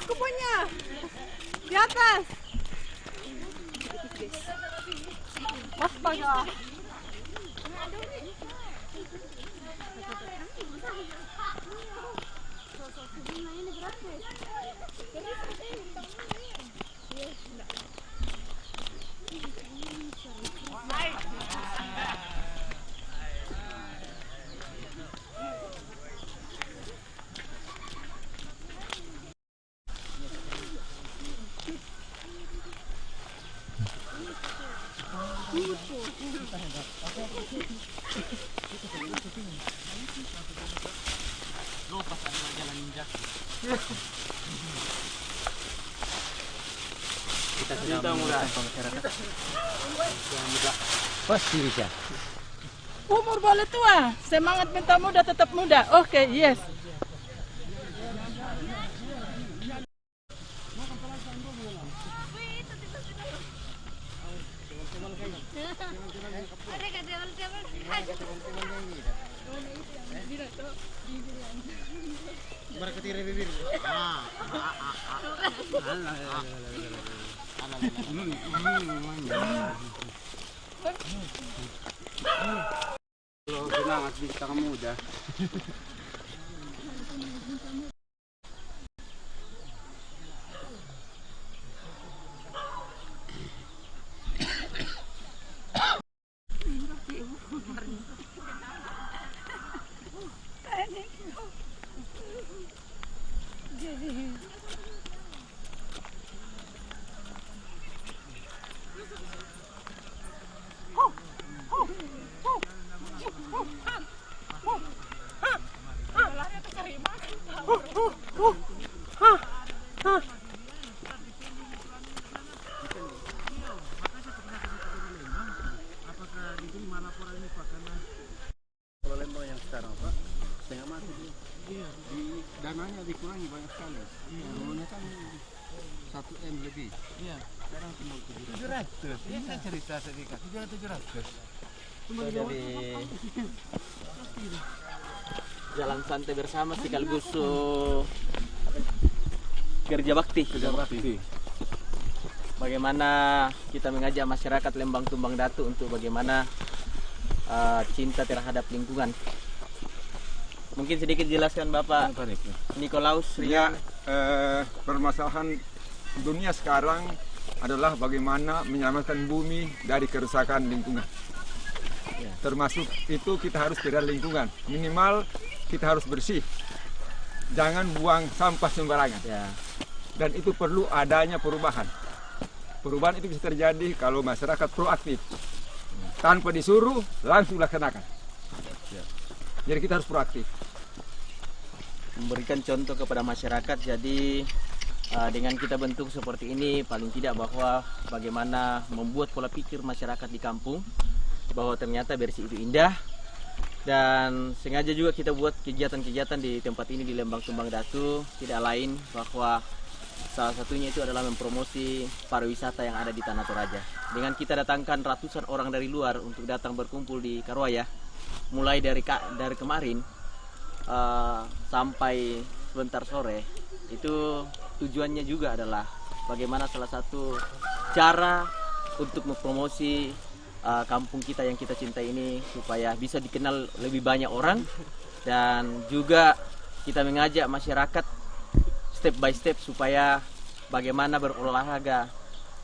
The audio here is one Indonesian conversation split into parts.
Aku punya. Di atas. Astaga. Kita sudah mengundang masyarakat yang muda. Pasti bisa. Umur boleh tua, semangat minta muda tetap muda. Oke, yes. Berketiri bibir. Kalau semangat bintang muda. Kalau Lembang yang sekarang Pak, setengah mati dia. Di dananya dikurangi banyak sekali. Dulunya kan 1 M lebih. Iya. Sekarang cuma 700. Ini saya cerita sedikit. 700. Dari jalan santai bersama sekaligus kerja bakti. Bagaimana kita mengajak masyarakat Lembang Tumbang Datu untuk bagaimana cinta terhadap lingkungan. Mungkin sedikit jelaskan Bapak Nikolaus. Ya, permasalahan dunia sekarang adalah bagaimana menyelamatkan bumi dari kerusakan lingkungan. Ya. Termasuk itu kita harus pelihara lingkungan. Minimal kita harus bersih. Jangan buang sampah sembarangan. Ya. Dan itu perlu adanya perubahan. Perubahan itu bisa terjadi kalau masyarakat proaktif. Tanpa disuruh, langsung laksanakan. Jadi kita harus proaktif. Memberikan contoh kepada masyarakat. Jadi dengan kita bentuk seperti ini, paling tidak bahwa bagaimana membuat pola pikir masyarakat di kampung bahwa ternyata bersih itu indah. Dan sengaja juga kita buat kegiatan-kegiatan di tempat ini di Lembang Tumbang Datu. Tidak lain bahwa salah satunya itu adalah mempromosi pariwisata yang ada di Tanah Toraja. Dengan kita datangkan ratusan orang dari luar untuk datang berkumpul di Karuaya, mulai dari kemarin sampai sebentar sore, itu tujuannya juga adalah bagaimana salah satu cara untuk mempromosi kampung kita yang kita cintai ini supaya bisa dikenal lebih banyak orang, dan juga kita mengajak masyarakat step by step supaya bagaimana berolahraga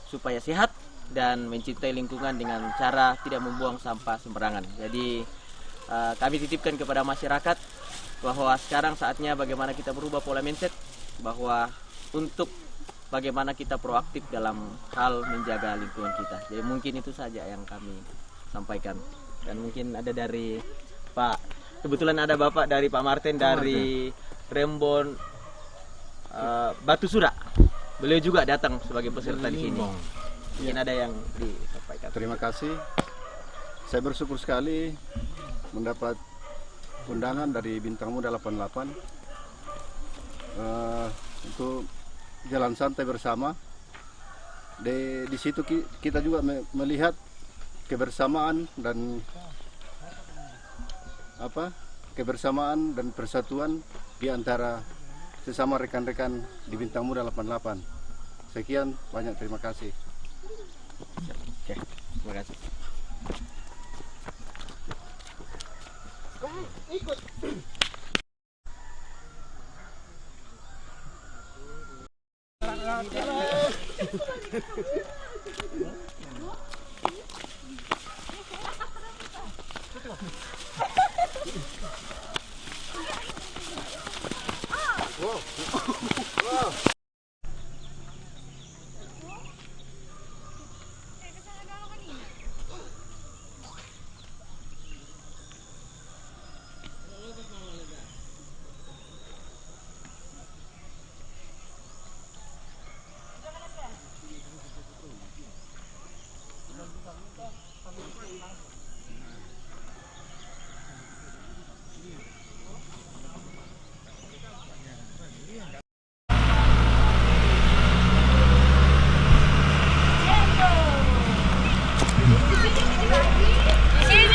supaya sehat dan mencintai lingkungan dengan cara tidak membuang sampah sembarangan. Jadi kami titipkan kepada masyarakat bahwa sekarang saatnya bagaimana kita berubah pola mindset bahwa untuk bagaimana kita proaktif dalam hal menjaga lingkungan kita. Jadi mungkin itu saja yang kami sampaikan. Dan mungkin ada dari Pak, kebetulan ada Bapak dari Pak Martin dari Rembon Batu Sura. Beliau juga datang sebagai peserta di sini. Mungkin ada yang disampaikan. Terima kasih. Saya bersyukur sekali mendapat undangan dari Bintang Muda 88 untuk jalan santai bersama. Di situ kita juga melihat kebersamaan dan kebersamaan dan persatuan di antara sesama rekan-rekan di Bintang Muda 88. Sekian, banyak terima kasih. Oke, terima kasih.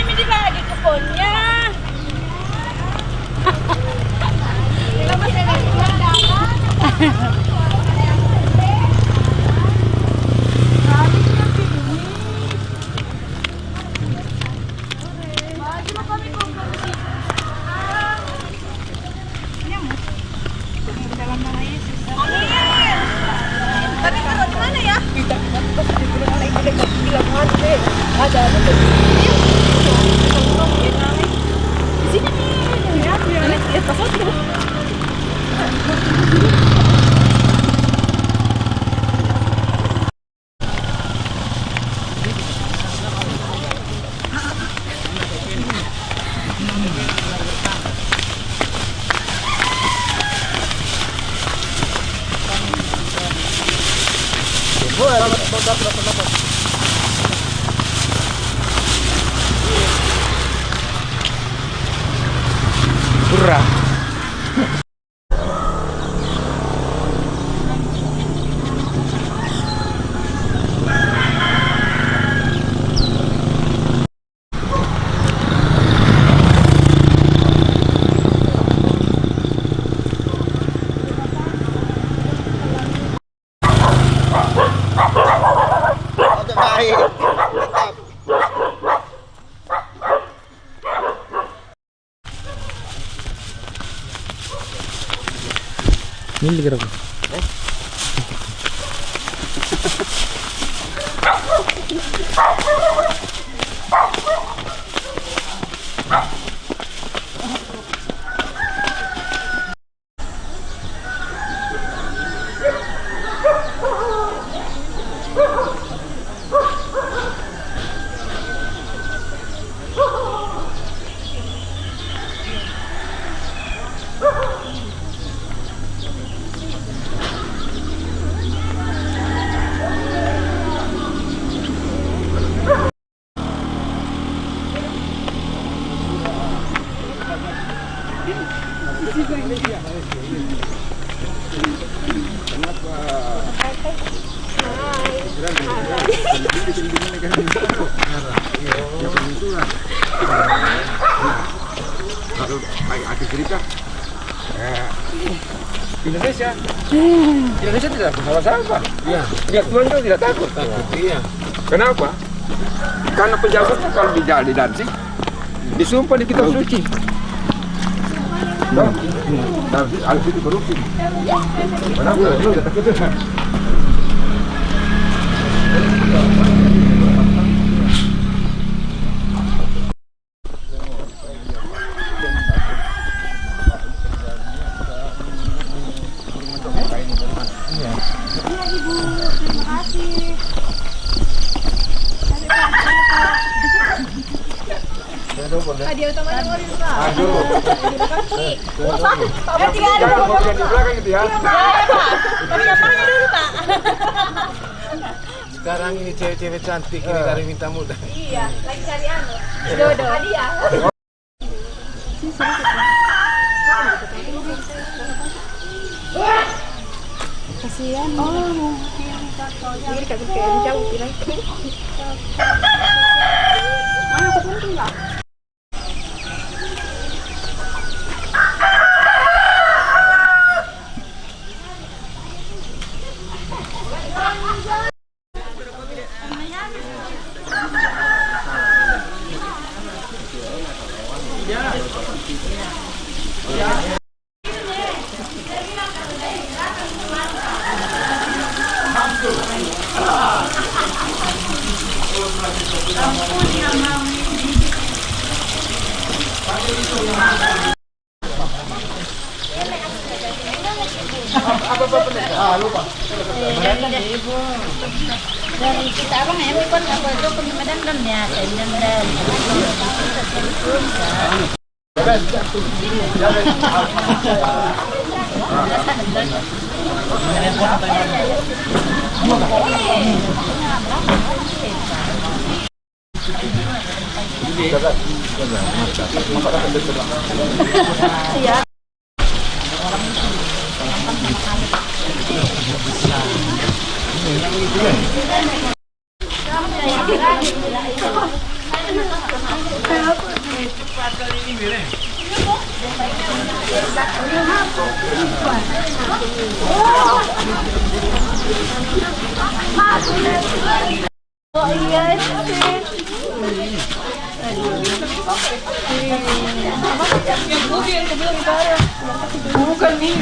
Sini dibagi kuponnya. Tapi kalau di mana ya? Di sini nih. Ya, di atas itu. Ini kira aku. Indonesia tidak salah sampah. Iya. Pihak Tuhan itu tidak takut. Iya. Kenapa? Karena pejabat itu kalau didanti, disumpah di kitab suci. Tapi alif itu korupsi. Kenapa? Tidak takut. Hadiah utamanya mau dibuka. Aduh. Pak, tiga ada. Yang di belakang itu ya. Ya, Pak. Tapi gambarnya dulu, Pak. Sekarang ini cewek-cewek cantik ini dari Bintang Muda. Iya, lagi cari jodoh. Hadiah. Kasihan. Oh. Ini kabur kayak jauh bilang. Aku pun enggak. Dari kita abang ya, mikon apa itu penyemedan dan ya, dan. Oh iya bukan nih.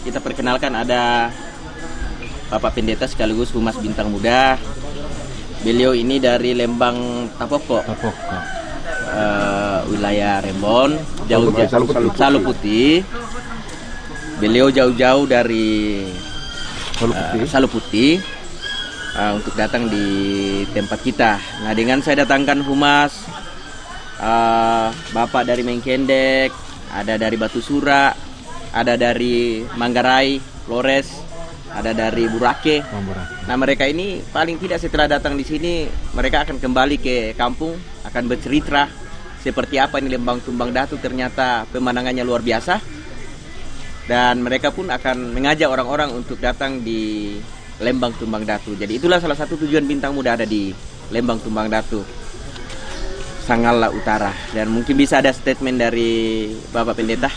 Kita perkenalkan ada Bapak Pendeta sekaligus Humas Bintang Muda. Beliau ini dari Lembang Tapoko. Wilayah Rembon, Saluputih. Beliau jauh-jauh dari Saluputih untuk datang di tempat kita. Nah, dengan saya datangkan Humas, Bapak dari Mengkendek, ada dari Batu Sura, ada dari Manggarai, Flores, ada dari Burake. Nah, mereka ini paling tidak setelah datang di sini, mereka akan kembali ke kampung, akan bercerita seperti apa ini Lembang Tumbang Datu. Ternyata pemandangannya luar biasa. Dan mereka pun akan mengajak orang-orang untuk datang di Lembang Tumbang Datu. Jadi itulah salah satu tujuan Bintang Muda ada di Lembang Tumbang Datu, Sangala Utara. Dan mungkin bisa ada statement dari Bapak Pendeta.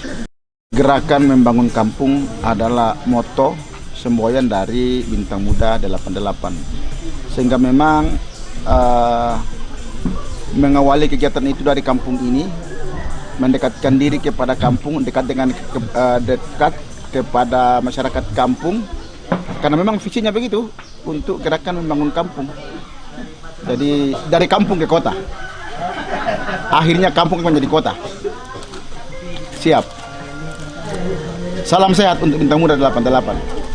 Gerakan membangun kampung adalah moto semboyan dari Bintang Muda 88. Sehingga memang mengawali kegiatan itu dari kampung ini, mendekatkan diri kepada kampung, dekat kepada masyarakat kampung, karena memang visinya begitu untuk gerakan membangun kampung. Jadi dari kampung ke kota, akhirnya kampung menjadi kota. Siap. Salam sehat untuk Bintang Muda 88.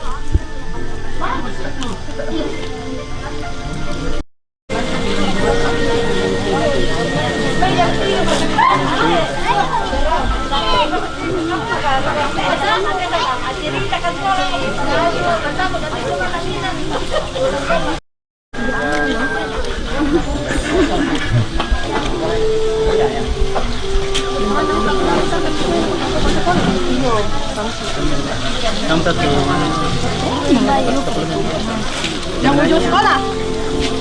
Yang ujung sekolah.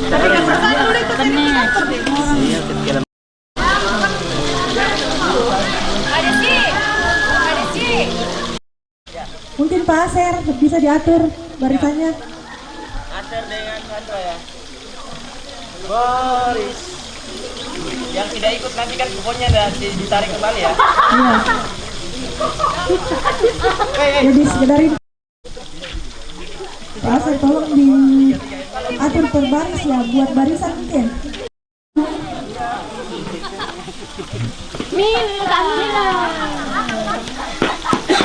Tapi kesusahan dulu ikut ini. Mungkin Pak Aser bisa diatur barisannya. Aser dengan Sandra ya. Boris. Yang tidak ikut nanti kan kuponnya ditarik kembali ya. Iya. Jadi sekedar itu. Pak Aser tolong diatur per baris ya, buat barisan mungkin.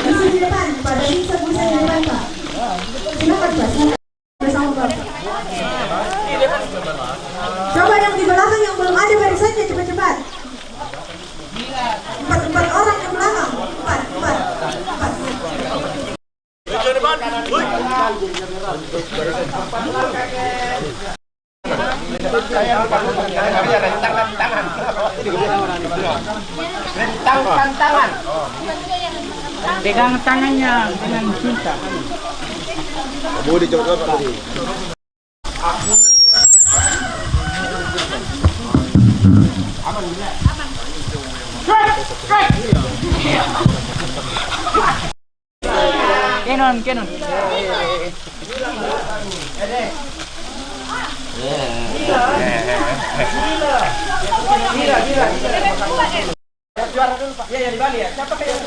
Bisa di depan, pada bisa di depan Pak. Silakan Pak. Pegang tangannya dengan cinta. Budi coba Pak Budi. Kenon. Juara dulu Pak. Iya yang di Bali ya. Siapa kayak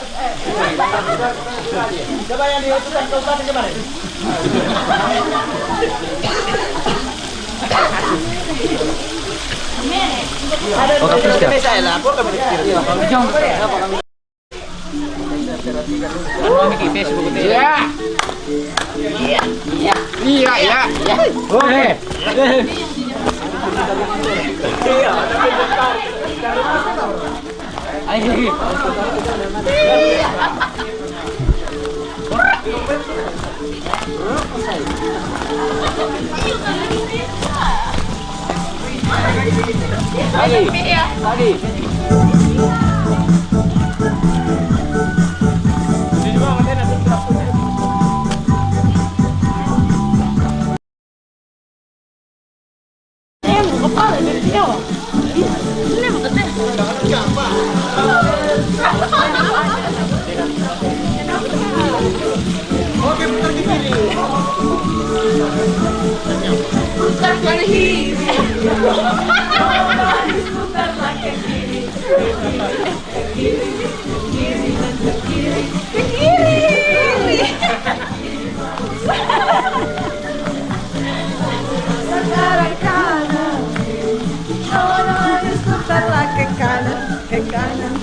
coba yang diutusan kabupaten kemarin. Ada di Indonesia ya lapor ke Facebook itu. Iya. Oke. Lagi. Ke kanan.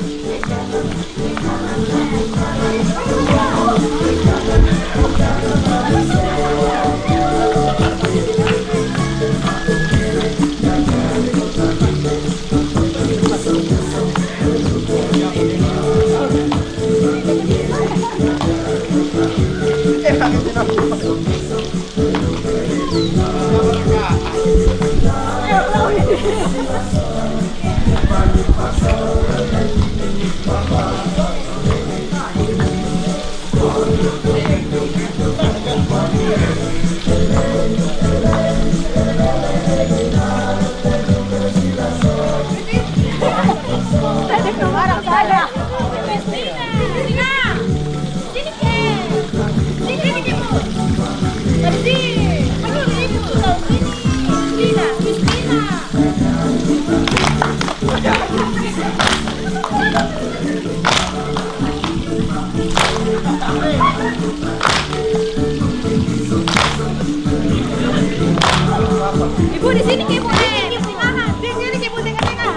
Ibu di sini Ibu di sini Ibu tengah-tengah.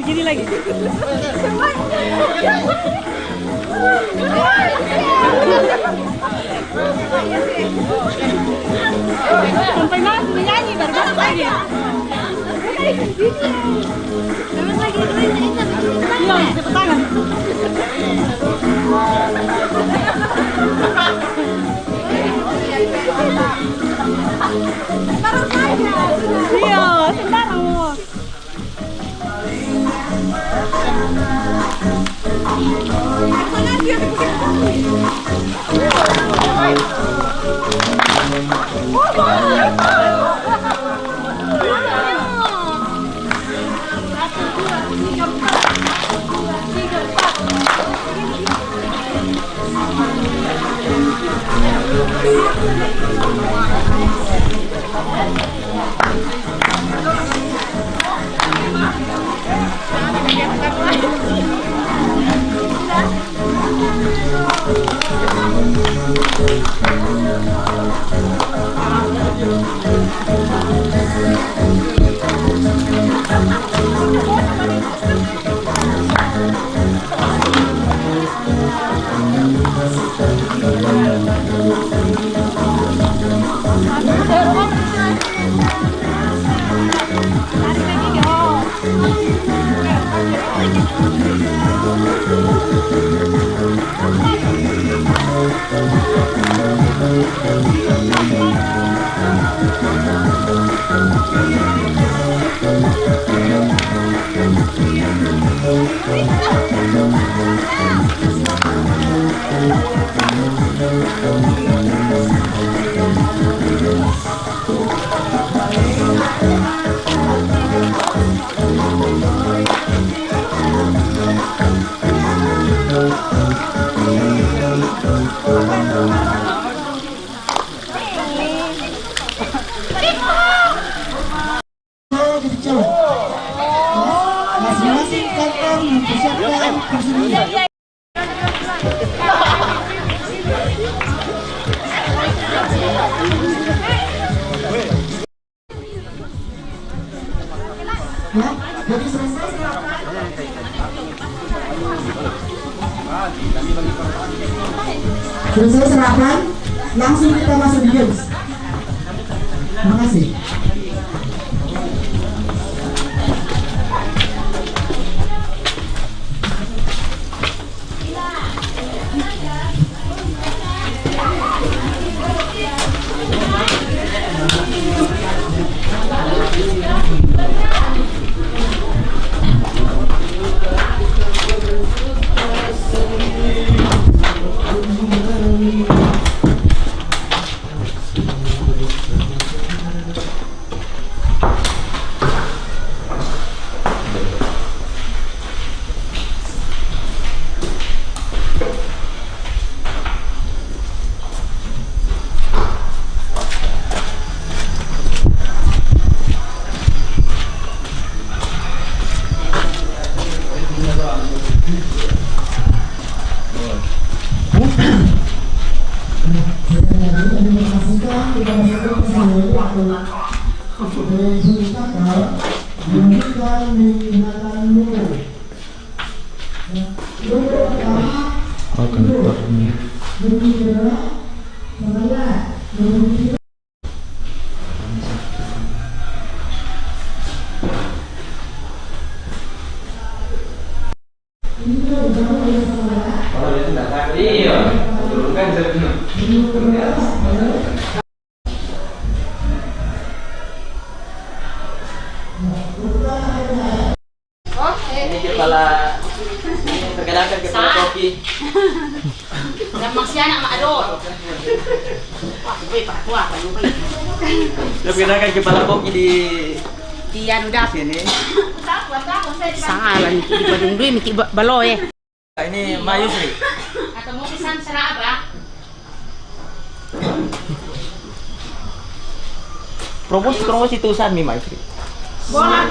Begini lagi. Sampai mas menyanyi baru masuk lagi. Iya, tepuk tangan. Iya, sembarang. Masing-masing kantong mempersiapkan kursinya. Ya, jadi selesai serapan, langsung kita masuk di games. Terima kasih. Ini kepala, perkenalkan kepala koki. Dan masih anak mak adon. Wah, gue pak tua kan gue. Perkenalkan kepala koki di Anu dah sini. Sangalan di Badung Dwi miki baloy. Ini Mayusri. Atau mau pisan seraba. Promosi tulisan nih Mayusri. Bola.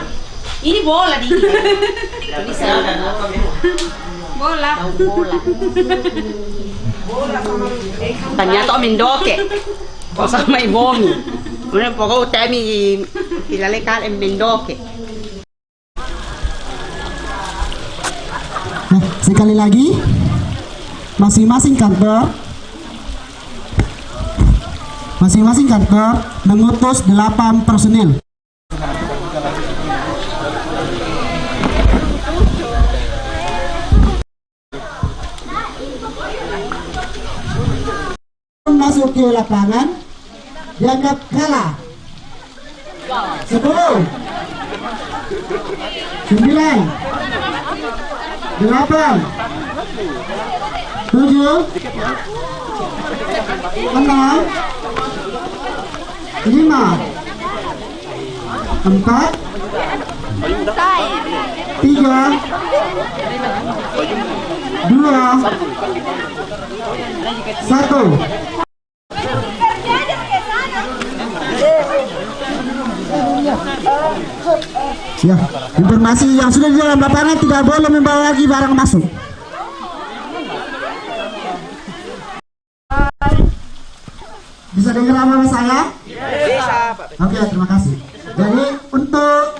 Ini bola di ini. Tulisan. Bola. Tahu bola. Ternyata mendoke. Kok sama ibongi. Mana pokok utami ilalekan mendoke. Nah, sekali lagi masing-masing kantor mengutus 8 personil. Masuk ke lapangan dianggap kalah. 10 9 8 7 6 5 4 3 2 1. Siap. Informasi yang sudah di dalam lapangan tidak boleh membawa lagi barang masuk. Bisa dengar apa saya? Bisa, Pak. Oke, terima kasih. Jadi untuk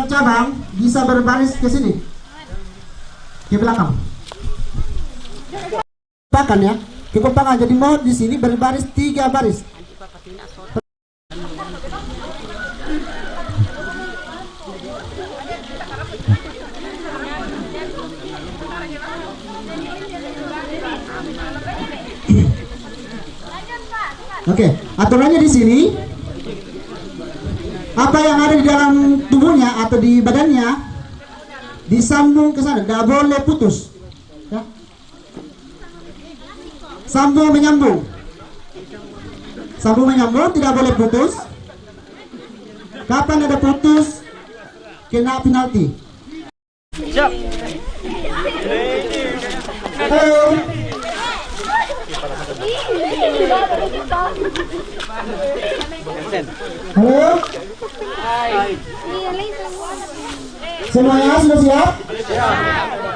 cabang bisa berbaris ke sini, ke belakang. Bahkan ya, ke belakang. Jadi mau di sini berbaris 3 baris. Oke, aturannya di sini apa yang ada di dalam tubuhnya atau di badannya disambung ke sana, tidak boleh putus. Ya. Sambung menyambung, tidak boleh putus. Kapan ada putus, kena penalti. Siap. Halo. Halo. Semuanya sudah siap?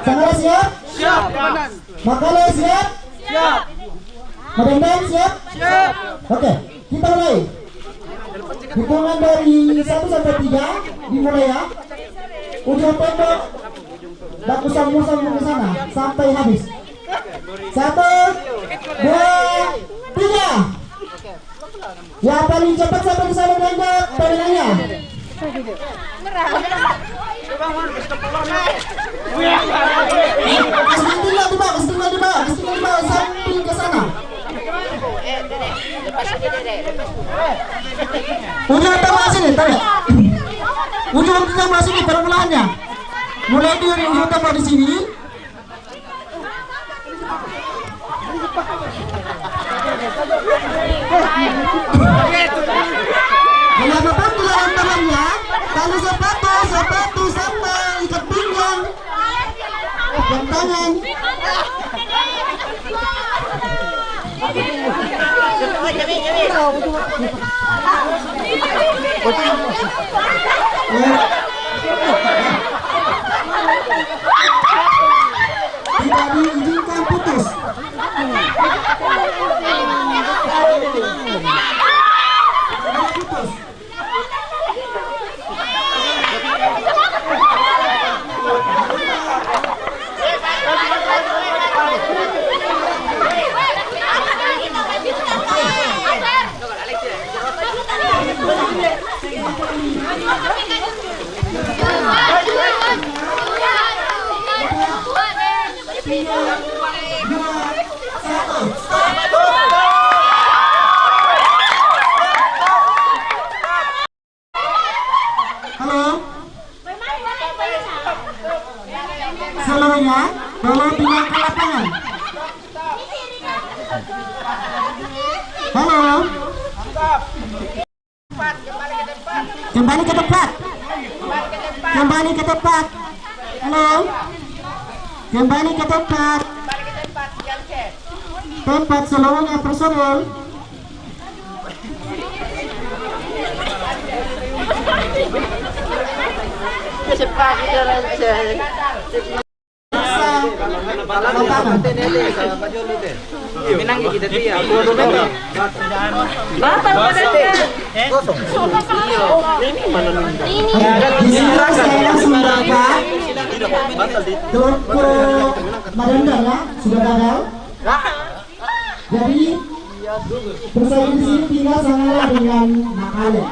Sangat siap? Siap. Makanan siap? Siap. Madam siap? Siap. Oke, kita mulai. Hitungan dari 1 sampai 3 dimulai ya. Ujung tembok baku sambung ke sana sampai habis. 1, 2, 3. Yang paling cepat sampai di sana menembak pemenangnya. Kesetinggal di bawah, samping ke sana. Ujung tembak sini, tarik. Ujung tembak sini permulaannya. Mulai dari ujung tembak di sini. Apapun dilarang tangannya, tali sepatu sampai ikat pinggang, jam tangan. Halo. Seluruhnya boleh pindah ke lapangan. Halo. Kembali ke tempat. Kembali ke tempat. Halo. Kembali ke tempat. Tempat seluruhnya personel. Bismillah, saya langsung berangkat. Kelompok Madanda sudah gagal. Jadi bersaing di sini tinggal sama dengan Makale.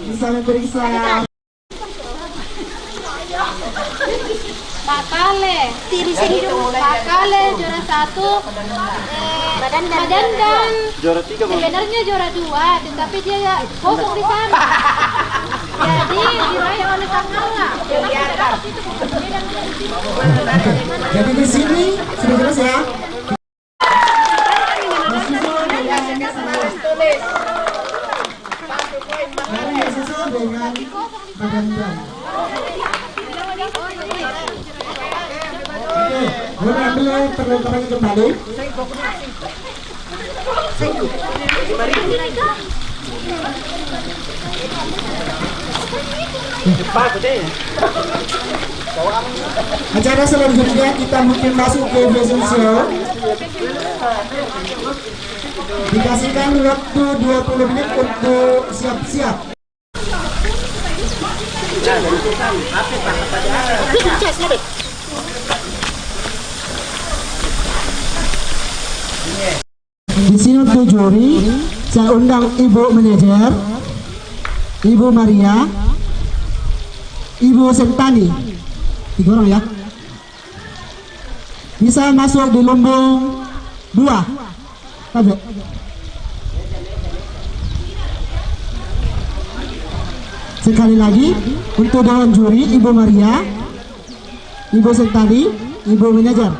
Bisa memeriksa Pak Kale, Pak Kale juara 1, Madandan Juara 3 sebenarnya juara 2, tetapi dia kosong di sana. Jadi diraih oleh Sangala. Jadi di sini sudah jelas ya. Dengan Madandan. Oke, boleh ambil perlengkapannya kembali. Acara selanjutnya kita mungkin masuk ke fashion show. Dikasihkan waktu 20 menit untuk siap-siap. Di sini untuk juri, saya undang Ibu Manajer, Ibu Maria, Ibu Sentani, 3 orang ya. Bisa masuk di lumbung 2. Tabe. Sekali lagi untuk dewan juri, Ibu Maria, Ibu Sentani, Ibu Manajer.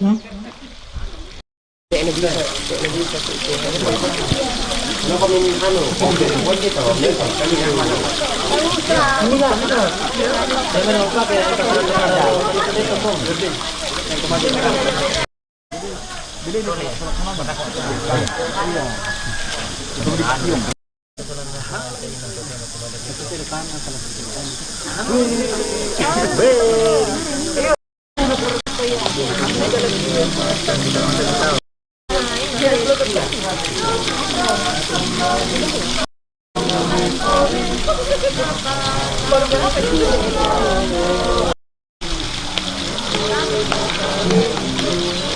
Ya.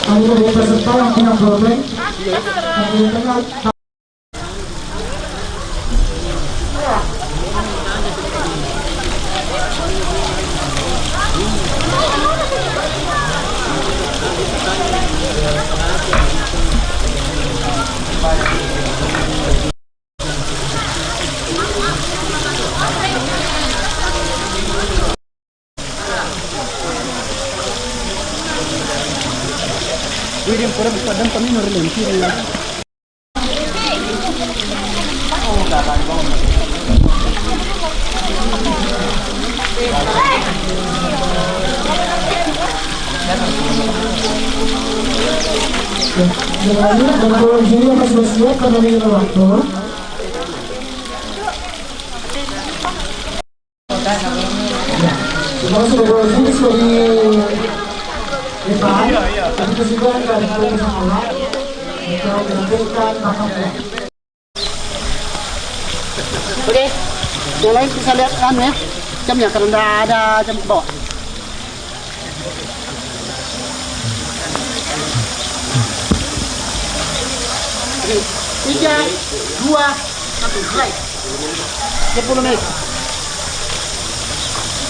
Ada peserta yang punya problem. Dengan juri yang masih siap karena ini waktu. Kita sudah berjuri dari depan, tapi kesibukan dari sekolah untuk menampilkan bakatnya. Oke, yang lain bisa lihat kan ya jamnya karena ada jam ke bawah. 3, 2, 1, mulai. 10 menit.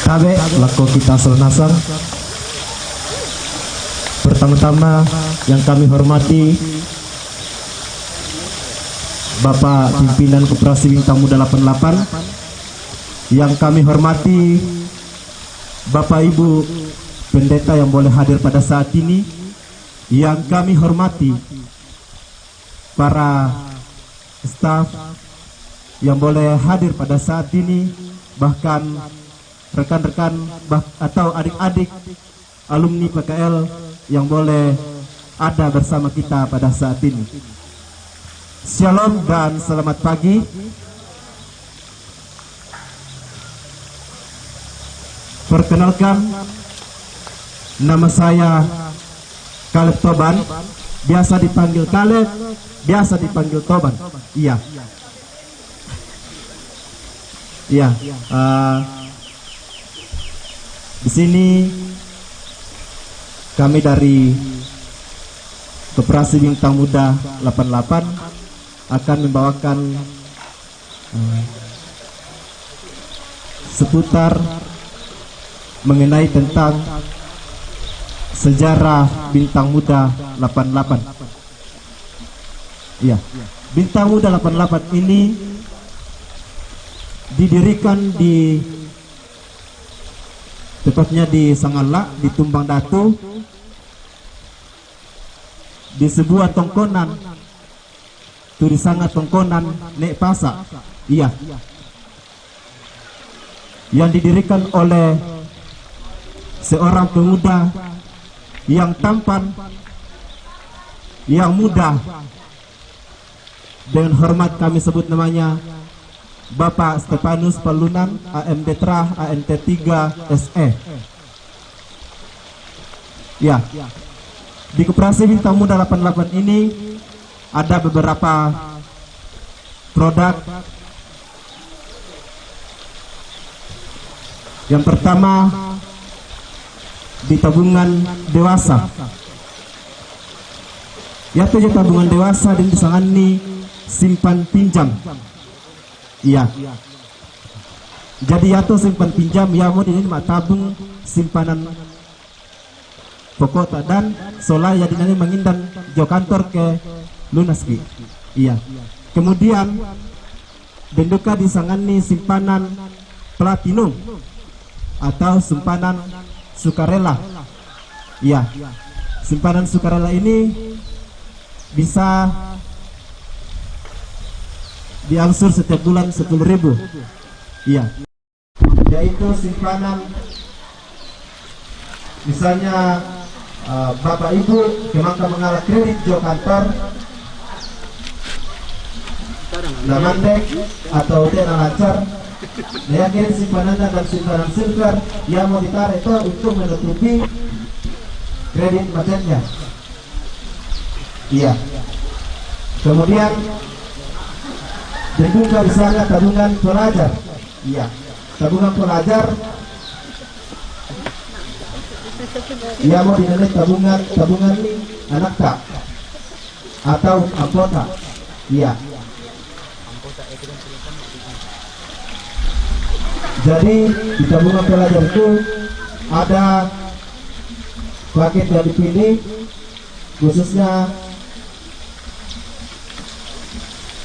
Kabe laku kita selnasar. Pertama-tama yang kami hormati Bapak Pimpinan Koperasi Bintang Muda 88, yang kami hormati Bapak Ibu Pendeta yang boleh hadir pada saat ini, yang kami hormati para staf yang boleh hadir pada saat ini, bahkan rekan-rekan atau adik-adik alumni PKL yang boleh ada bersama kita pada saat ini. Shalom dan selamat pagi. Perkenalkan, nama saya Kaleb Toban, biasa dipanggil Kaleb, biasa dipanggil Toban. Iya. Iya. Di sini kami dari Koperasi Bintang Muda 88 akan membawakan seputar mengenai tentang sejarah Bintang Muda 88. Iya, Bintang Muda 88 ini didirikan tepatnya di Sangala, di Tumbang Datu, di sebuah tongkonan, tulisannya tongkonan Nek Pasa. Iya, yang didirikan oleh seorang pemuda yang tampan, yang muda, dengan hormat kami sebut namanya Bapak Stefanus Palunan, AMD Trah, ANT 3 SE. Ya, di Koperasi Bintang Muda 88 ini ada beberapa produk. Yang pertama di tabungan dewasa, yaitu tabungan dewasa dan disangani simpan pinjam. Iya. Jadi yaitu simpan pinjam ya mau ini mak tabung simpanan pokok dan solar ya dinani mengindan jo kantor ke lunas ki. Iya. Kemudian benduka disangani simpanan platinum atau simpanan sukarela. Iya. Simpanan sukarela ini bisa diangsur setiap bulan 10.000. Iya. Yaitu simpanan misalnya Bapak Ibu kemangka mengalah kredit jo kantor namandek atau tena lancar, nah kirim simpanan dan simpanan silver yang mau ditarik itu untuk menutupi kredit macetnya. Iya. Kemudian juga di sana tabungan pelajar. Iya, tabungan pelajar. Ia mau dinilai tabungan anak tak atau anggota. Iya. Jadi di tabungan pelajar itu ada paket yang dipilih khususnya.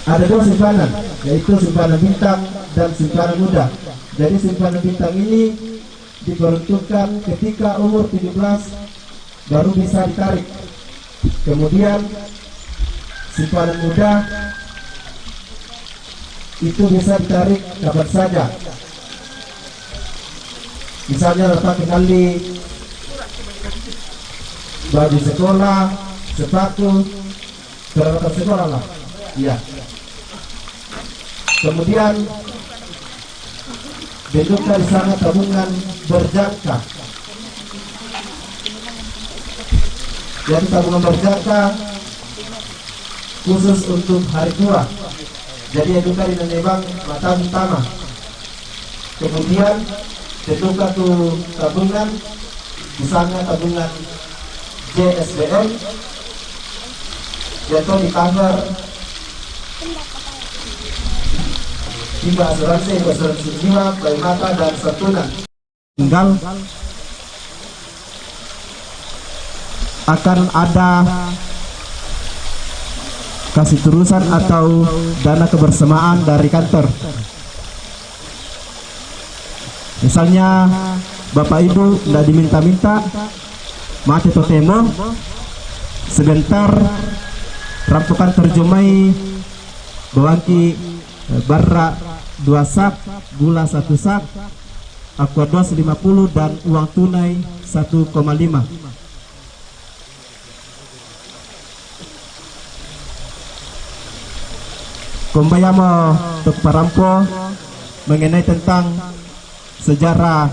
Ada dua simpanan, yaitu simpanan bintang dan simpanan muda. Jadi simpanan bintang ini diperuntukkan ketika umur 17 baru bisa ditarik. Kemudian simpanan muda itu bisa ditarik kapan saja. Misalnya letak kali baju sekolah, sepatu, peralatan sekolah lah. Iya. Kemudian bentuknya di sana tabungan berjangka. Jadi tabungan berjangka khusus untuk hari tua. Jadi yang juga di Nenebang mata utama. Kemudian bentuknya tuh tabungan di sana tabungan JSBN, yaitu di cover Timba asuransi jiwa, bayi mata dan santunan. Tinggal akan ada kasih terusan atau dana kebersamaan dari kantor. Misalnya Bapak Ibu tidak diminta-minta, mati totemo sebentar rampukan terjemai bawangki barra 2 sak, gula 1 sak, aquados 50 dan uang tunai 1,5. Kombayamo untuk parampo mengenai tentang sejarah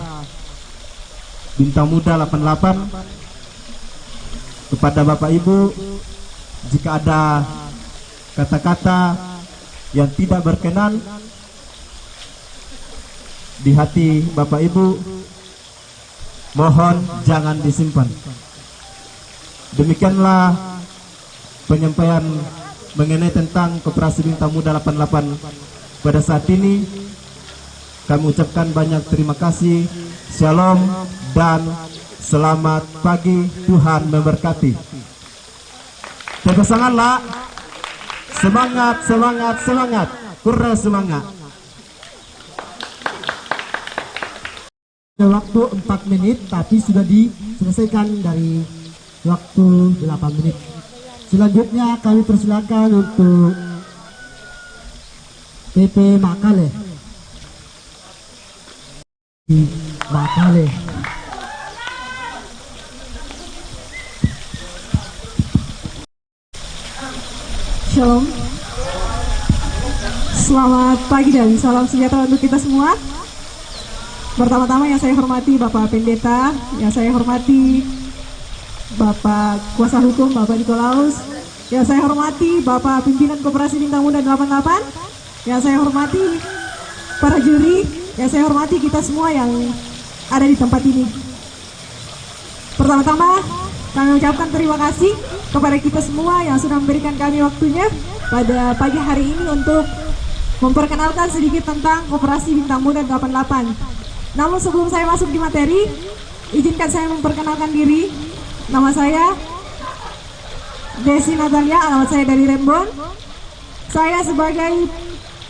Bintang Muda 88 kepada Bapak Ibu, jika ada kata-kata yang tidak berkenan di hati Bapak Ibu, mohon jangan disimpan. Demikianlah penyampaian mengenai tentang Koperasi Bintang Muda 88 pada saat ini. Kami ucapkan banyak terima kasih. Shalom dan selamat pagi. Tuhan memberkati. Terpesanganlah. Semangat, semangat, semangat. Kurang semangat. Waktu 4 menit tapi sudah diselesaikan dari waktu 8 menit. Selanjutnya kami persilakan untuk PP Makale. Shalom. Selamat pagi dan salam sejahtera untuk kita semua. Pertama-tama yang saya hormati Bapak Pendeta, yang saya hormati Bapak Kuasa Hukum Bapak Nikolaus, yang saya hormati Bapak Pimpinan Koperasi Bintang Muda 88, yang saya hormati para juri, yang saya hormati kita semua yang ada di tempat ini. Pertama-tama kami ucapkan terima kasih kepada kita semua yang sudah memberikan kami waktunya pada pagi hari ini untuk memperkenalkan sedikit tentang Koperasi Bintang Muda 88. Namun sebelum saya masuk di materi, izinkan saya memperkenalkan diri. Nama saya Desi Natalia, alamat saya dari Rembon. Saya sebagai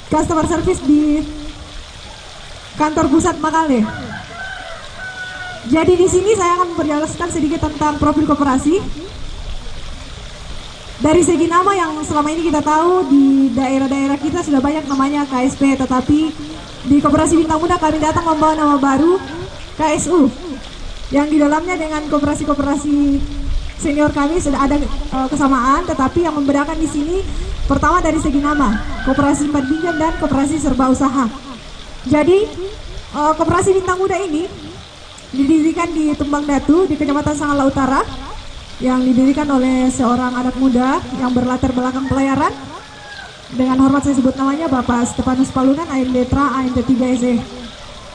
customer service di kantor pusat Makale. Jadi di sini saya akan memperjelaskan sedikit tentang profil koperasi. Dari segi nama yang selama ini kita tahu di daerah-daerah kita sudah banyak namanya KSP, tetapi di Koperasi Bintang Muda kami datang membawa nama baru KSU, yang di dalamnya dengan koperasi-koperasi senior kami sudah ada kesamaan, tetapi yang membedakan di sini pertama dari segi nama, Koperasi Simpan Pinjam dan Koperasi Serba Usaha. Jadi Koperasi Bintang Muda ini didirikan di Tumbang Datu di Kecamatan Sangala Utara, yang didirikan oleh seorang anak muda yang berlatar belakang pelayaran. Dengan hormat saya sebut namanya Bapak Stefanus Palungan, AMDTRA AMT 3 SE.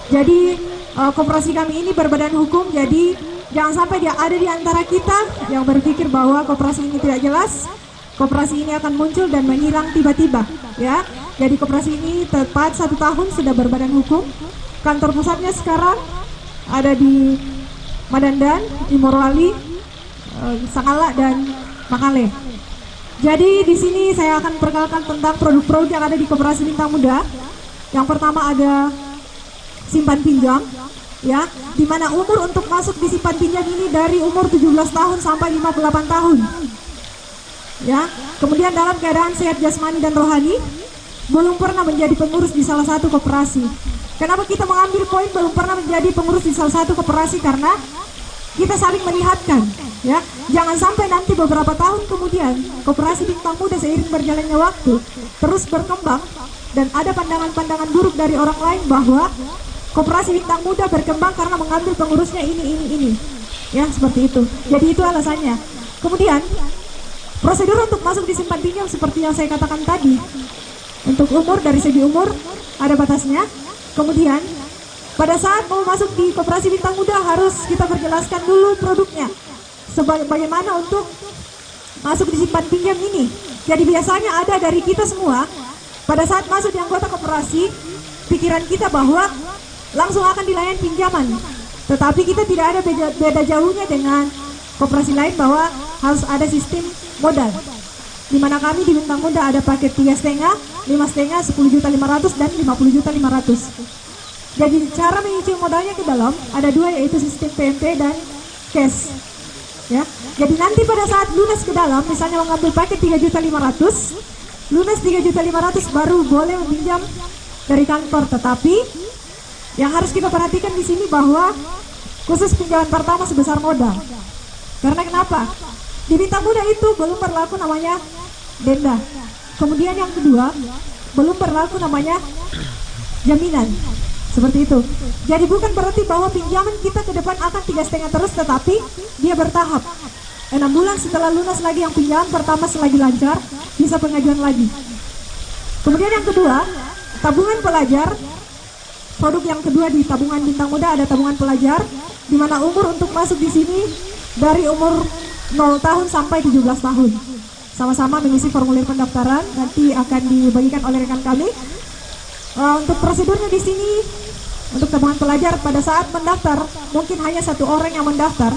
Jadi koperasi kami ini berbadan hukum, jadi jangan sampai dia ada di antara kita yang berpikir bahwa koperasi ini tidak jelas. Koperasi ini akan muncul dan menghilang tiba-tiba, ya. Jadi koperasi ini tepat 1 tahun sudah berbadan hukum. Kantor pusatnya sekarang ada di Madandan, di Morowali, Sangala dan Makale. Jadi di sini saya akan perkenalkan tentang produk-produk yang ada di Koperasi Bintang Muda. Yang pertama ada simpan pinjam, ya, di mana umur untuk masuk di simpan pinjam ini dari umur 17 tahun sampai 58 tahun. Ya, kemudian dalam keadaan sehat jasmani dan rohani, belum pernah menjadi pengurus di salah satu koperasi. Kenapa kita mengambil poin belum pernah menjadi pengurus di salah satu koperasi? Karena kita saling melihatkan, ya, jangan sampai nanti beberapa tahun kemudian Koperasi Bintang Muda seiring berjalannya waktu terus berkembang dan ada pandangan-pandangan buruk dari orang lain bahwa Koperasi Bintang Muda berkembang karena mengambil pengurusnya ini, ya, seperti itu. Jadi itu alasannya. Kemudian prosedur untuk masuk di simpan pinjam seperti yang saya katakan tadi, untuk umur, dari segi umur ada batasnya. Kemudian pada saat mau masuk di Koperasi Bintang Muda harus kita perjelaskan dulu produknya, bagaimana untuk masuk di simpan pinjam ini. Jadi biasanya ada dari kita semua pada saat masuk di anggota koperasi, pikiran kita bahwa langsung akan dilayani pinjaman. Tetapi kita tidak ada beda jauhnya dengan koperasi lain bahwa harus ada sistem modal. Di mana kami di Bintang Muda ada paket 3,5, 5,5, 10.500.000 dan 50.500.000. Jadi cara menyicil modalnya ke dalam ada dua, yaitu sistem PMP dan cash. Ya, jadi nanti pada saat lunas ke dalam, misalnya mengambil paket 3.500.000, lunas 3.500.000 baru boleh meminjam dari kantor. Tetapi yang harus kita perhatikan di sini bahwa khusus pinjaman pertama sebesar modal. Karena kenapa? Di Bintang Muda itu belum berlaku namanya denda. Kemudian yang kedua, belum berlaku namanya jaminan. Seperti itu. Jadi bukan berarti bahwa pinjaman kita ke depan akan 3,5 terus, tetapi dia bertahap. 6 bulan setelah lunas lagi yang pinjaman pertama selagi lancar, bisa pengajuan lagi. Kemudian yang kedua, tabungan pelajar. Produk yang kedua di tabungan Bintang Muda ada tabungan pelajar, di mana umur untuk masuk di sini dari umur 0 tahun sampai 17 tahun. Sama-sama mengisi formulir pendaftaran, nanti akan dibagikan oleh rekan kami. Untuk prosedurnya di sini, untuk tabungan pelajar pada saat mendaftar mungkin hanya satu orang yang mendaftar,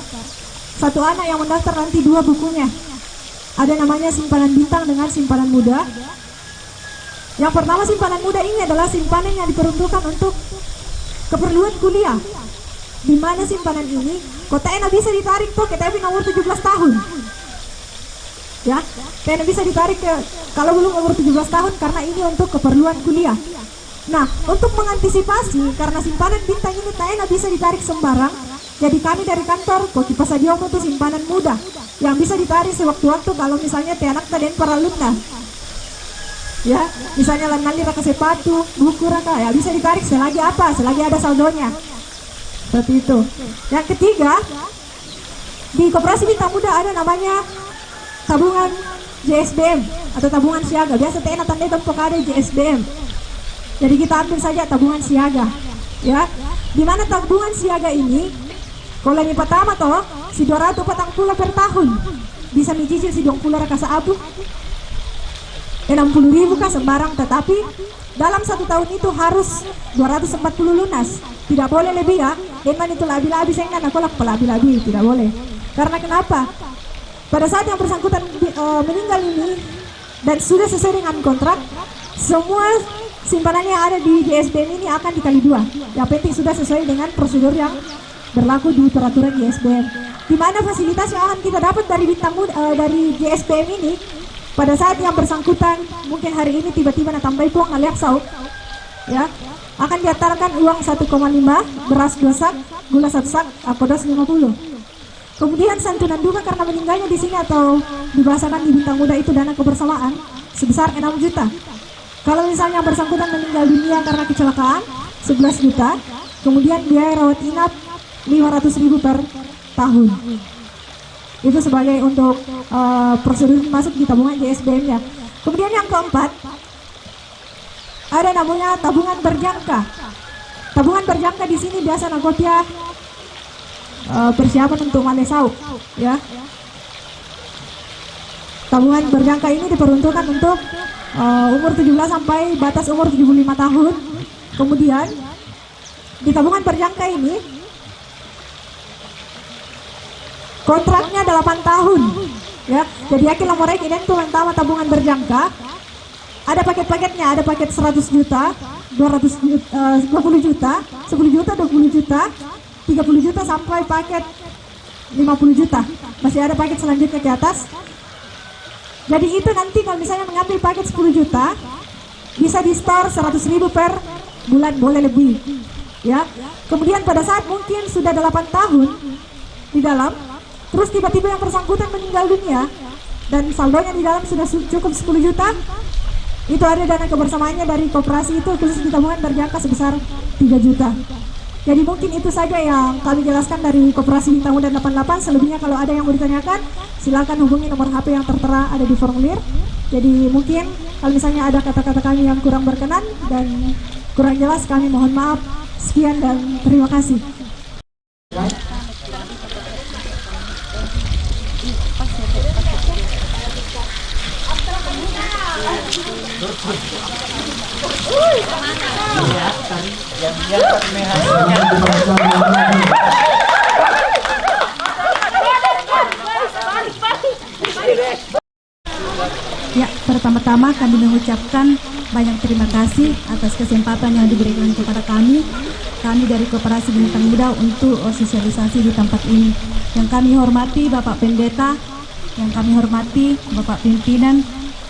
satu anak yang mendaftar, nanti 2 bukunya. Ada namanya simpanan bintang dengan simpanan muda. Yang pertama, simpanan muda ini adalah simpanan yang diperuntukkan untuk keperluan kuliah, di mana simpanan ini kota enak bisa ditarik tuh kita umur 17 tahun. Ya, karena bisa ditarik kalau belum umur 17 tahun karena ini untuk keperluan kuliah. Nah, untuk mengantisipasi karena simpanan bintang ini tak bisa ditarik sembarang, jadi kami dari kantor Koki Pasadiomo itu simpanan muda yang bisa ditarik sewaktu-waktu kalau misalnya anak dan para alumni. Ya, misalnya lanali raka sepatu, buku raka, ya bisa ditarik selagi apa, selagi ada saldonya. Seperti itu. Yang ketiga, di Koperasi Bintang Muda ada namanya tabungan JSBM atau tabungan siaga. Biasa TNA tanda tempat ada JSBM. Jadi kita ambil saja tabungan siaga, ya. Di mana tabungan siaga ini, kalau yang pertama toh, si 240 per tahun, bisa mencicil si 20 raka saabu, 60.000 kah sembarang. Tetapi dalam 1 tahun itu harus 240 lunas, tidak boleh lebih ya. Dengan itu labi-labi saya nggak kolak pelabi-labi, tidak boleh. Karena kenapa? Pada saat yang bersangkutan meninggal ini dan sudah sesuai dengan kontrak, semua simpanannya yang ada di JSBM ini akan dikali 2. Yang penting sudah sesuai dengan prosedur yang berlaku di peraturan JSBM. Di mana fasilitas yang akan kita dapat dari Bintang Muda, dari JSBM ini, pada saat yang bersangkutan mungkin hari ini tiba-tiba tambah uang alias sauk, ya, akan diantarkan uang 1,5, beras 2 sak, gula 1 sak, apodos 50. Kemudian santunan duka karena meninggalnya di sini atau dibahasakan di Bintang Muda itu dana kebersamaan sebesar 6 juta. Kalau misalnya bersangkutan meninggal dunia karena kecelakaan 11 juta, kemudian biaya rawat inap 500.000 per tahun. Itu sebagai untuk prosedur masuk di tabungan JSBM-nya. Kemudian yang keempat, ada namanya tabungan berjangka. Tabungan berjangka di sini biasa nakotia persiapan untuk malesau, ya. Tabungan berjangka ini diperuntukkan untuk umur 17 sampai batas umur 75 tahun. Kemudian di tabungan berjangka ini kontraknya 8 tahun, ya. Jadi yakinlah mereka ini tuh pertama tabungan berjangka. Ada paket-paketnya, ada paket 100 juta, 20 juta, 10 juta, 20 juta, 30 juta sampai paket 50 juta. Masih ada paket selanjutnya ke atas. Jadi itu nanti kalau misalnya mengambil paket 10 juta bisa di store 100.000 per bulan, boleh lebih, ya. Kemudian pada saat mungkin sudah 8 tahun di dalam, terus tiba-tiba yang bersangkutan meninggal dunia dan saldonya di dalam sudah cukup 10 juta, itu ada dana kebersamaannya dari koperasi itu khusus di tabungan berjangka sebesar 3 juta. Jadi mungkin itu saja yang kami jelaskan dari Koperasi Bintang Muda 88. Selebihnya kalau ada yang mau ditanyakan, silakan hubungi nomor HP yang tertera ada di formulir. Jadi mungkin kalau misalnya ada kata-kata kami yang kurang berkenan dan kurang jelas, kami mohon maaf. Sekian dan terima kasih. Ya, pertama-tama kami mengucapkan banyak terima kasih atas kesempatan yang diberikan kepada kami dari Koperasi Bintang Muda untuk sosialisasi di tempat ini. Yang kami hormati Bapak Pendeta, yang kami hormati Bapak Pimpinan,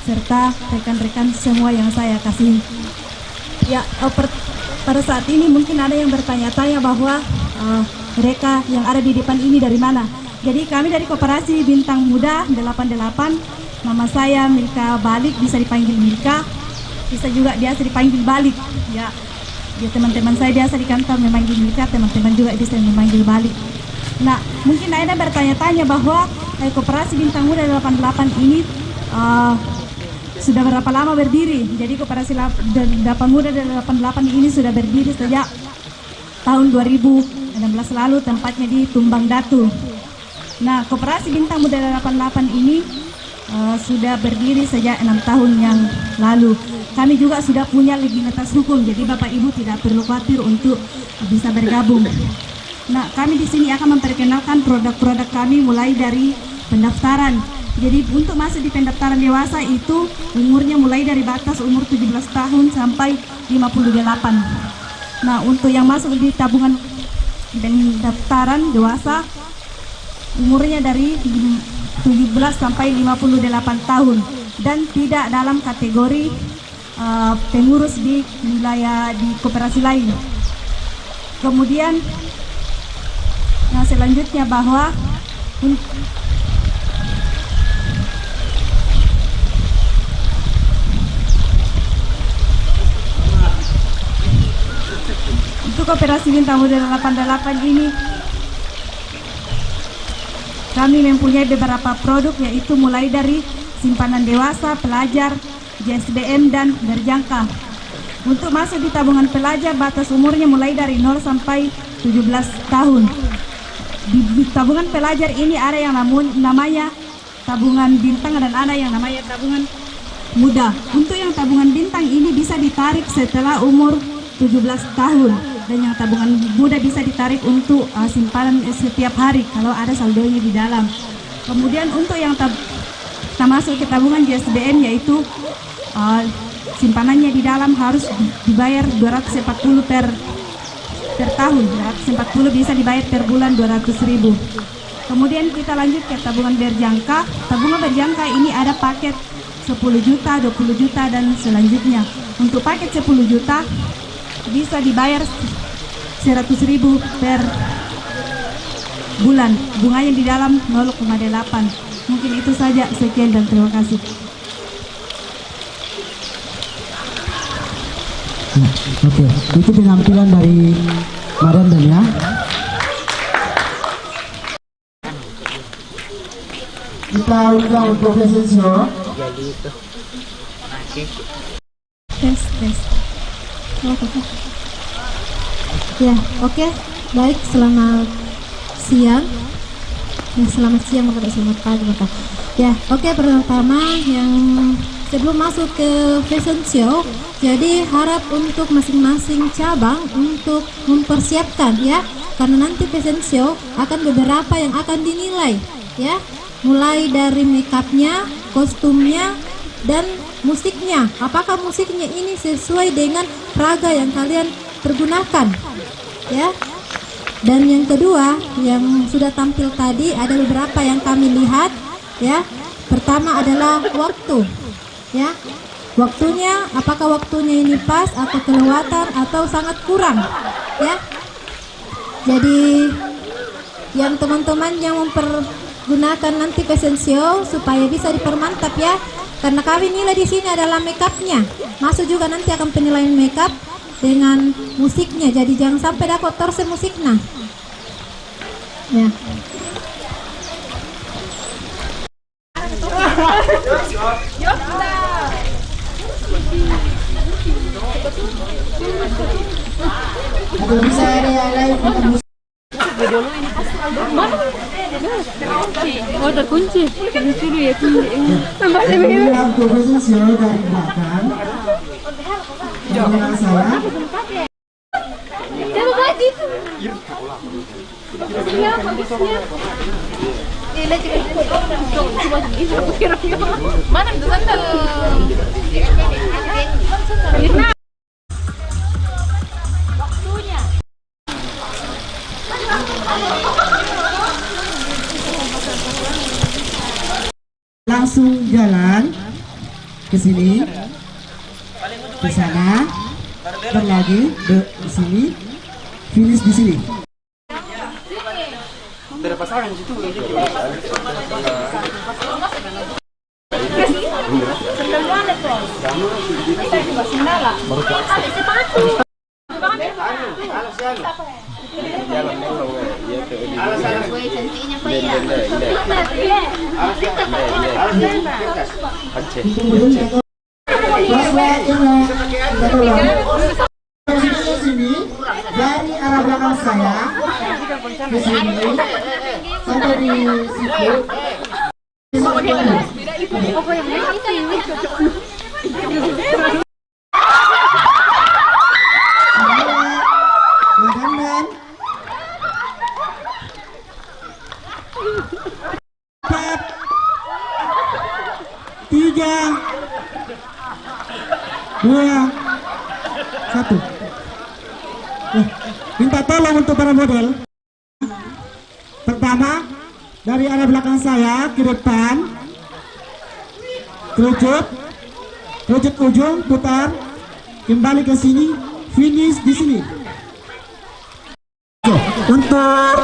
serta rekan-rekan semua yang saya kasihi. Ya, pada saat ini mungkin ada yang bertanya-tanya bahwa mereka yang ada di depan ini dari mana. Jadi kami dari Koperasi Bintang Muda 88. Nama saya Milka Balik, bisa dipanggil Milka, bisa juga biasa dipanggil Balik. Ya, teman-teman saya biasa di kantor memanggil Milka, teman-teman juga bisa memanggil Balik. Nah, mungkin ada bertanya-tanya bahwa Koperasi Bintang Muda 88 ini sudah berapa lama berdiri. Jadi Koperasi Bintang Muda 88 ini sudah berdiri sejak tahun 2016 lalu, tempatnya di Tumbang Datu. Nah, Koperasi Bintang Muda 88 ini sudah berdiri sejak 6 tahun yang lalu. Kami juga sudah punya legalitas hukum, jadi Bapak Ibu tidak perlu khawatir untuk bisa bergabung. Nah, kami di sini akan memperkenalkan produk-produk kami mulai dari pendaftaran. Jadi untuk masuk di pendaftaran dewasa itu umurnya mulai dari batas umur 17 tahun sampai 58. Nah, untuk yang masuk di tabungan pendaftaran dewasa umurnya dari 17 sampai 58 tahun dan tidak dalam kategori pengurus di wilayah di koperasi lain. Kemudian yang selanjutnya bahwa untuk Koperasi Bintang Muda 88 ini kami mempunyai beberapa produk, yaitu mulai dari simpanan dewasa, pelajar, JSBM, dan berjangka. Untuk masuk di tabungan pelajar, batas umurnya mulai dari 0 sampai 17 tahun. Di tabungan pelajar ini ada yang namanya tabungan bintang dan ada yang namanya tabungan muda. Untuk yang tabungan bintang ini bisa ditarik setelah umur 17 tahun. Dan yang tabungan muda bisa ditarik untuk simpanan setiap hari kalau ada saldonya di dalam. Kemudian untuk yang kita masuk ke tabungan JSBM, yaitu simpanannya di dalam harus dibayar 240 per tahun. 240 bisa dibayar per bulan 200.000. Kemudian kita lanjut ke tabungan berjangka. Tabungan berjangka ini ada paket 10 juta, 20 juta dan selanjutnya. Untuk paket 10 juta bisa dibayar 100.000 per bulan, bunganya di dalam 0,8. Mungkin itu saja, sekian dan terima kasih. Oke, itu penampilan dari Marandan ya. Kita undang untuk presensio. Tes. Ya, oke. Baik, selamat siang. Selamat siang, selamat pagi, Bapak. Ya, oke. Pertama, yang sebelum masuk ke fashion show, jadi harap untuk masing-masing cabang untuk mempersiapkan ya, karena nanti fashion show akan beberapa yang akan dinilai ya, mulai dari makeupnya, kostumnya, dan musiknya. Apakah musiknya ini sesuai dengan raga yang kalian pergunakan ya. Dan yang kedua yang sudah tampil tadi ada beberapa yang kami lihat ya. Pertama adalah waktu ya, waktunya apakah waktunya ini pas atau kelewatan atau sangat kurang ya. Jadi yang teman-teman yang mempergunakan nanti fashion show supaya bisa dipermantap ya, karena kami nilai di sini adalah makeupnya, masuk juga nanti akan penilaian makeup dengan musiknya, jadi jangan sampai dapat torse musiknya ya. Bisa ada yang lain. dulu ini. Mana? Oh, terkunci. Disuruh ya kunci. Tambah Ini lampu posisional dari belakang. Yang saya. Coba kasih. Mana itu sandal? Waktunya. Langsung jalan ke sini, ke sana, lagi di sini, finish di sini. Ada pasangan di situ. Sini dari arah belakang saya ke sini sampai di situ. Empat, tiga, dua, satu. Minta tolong untuk para model. Pertama, dari arah belakang saya ke depan, kerucut ujung, putar, kembali ke sini, finish di sini. Untuk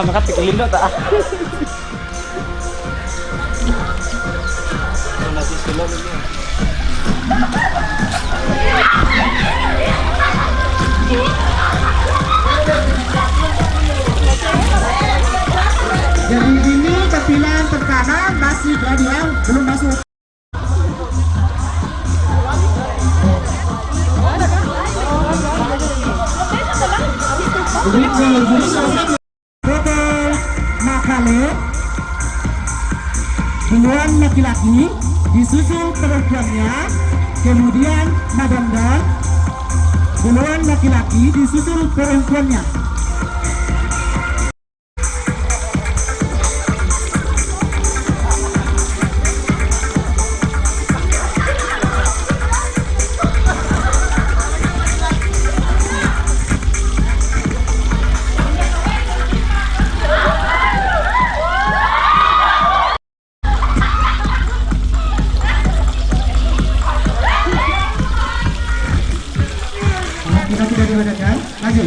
maka pikirin dong tak. jadi ini kepilan terkanan masih radial belum masuk. Duluan laki-laki, disusul perempuannya, kemudian madam, duluan laki-laki, disusul perempuannya. Kita sudah diadakan, maju.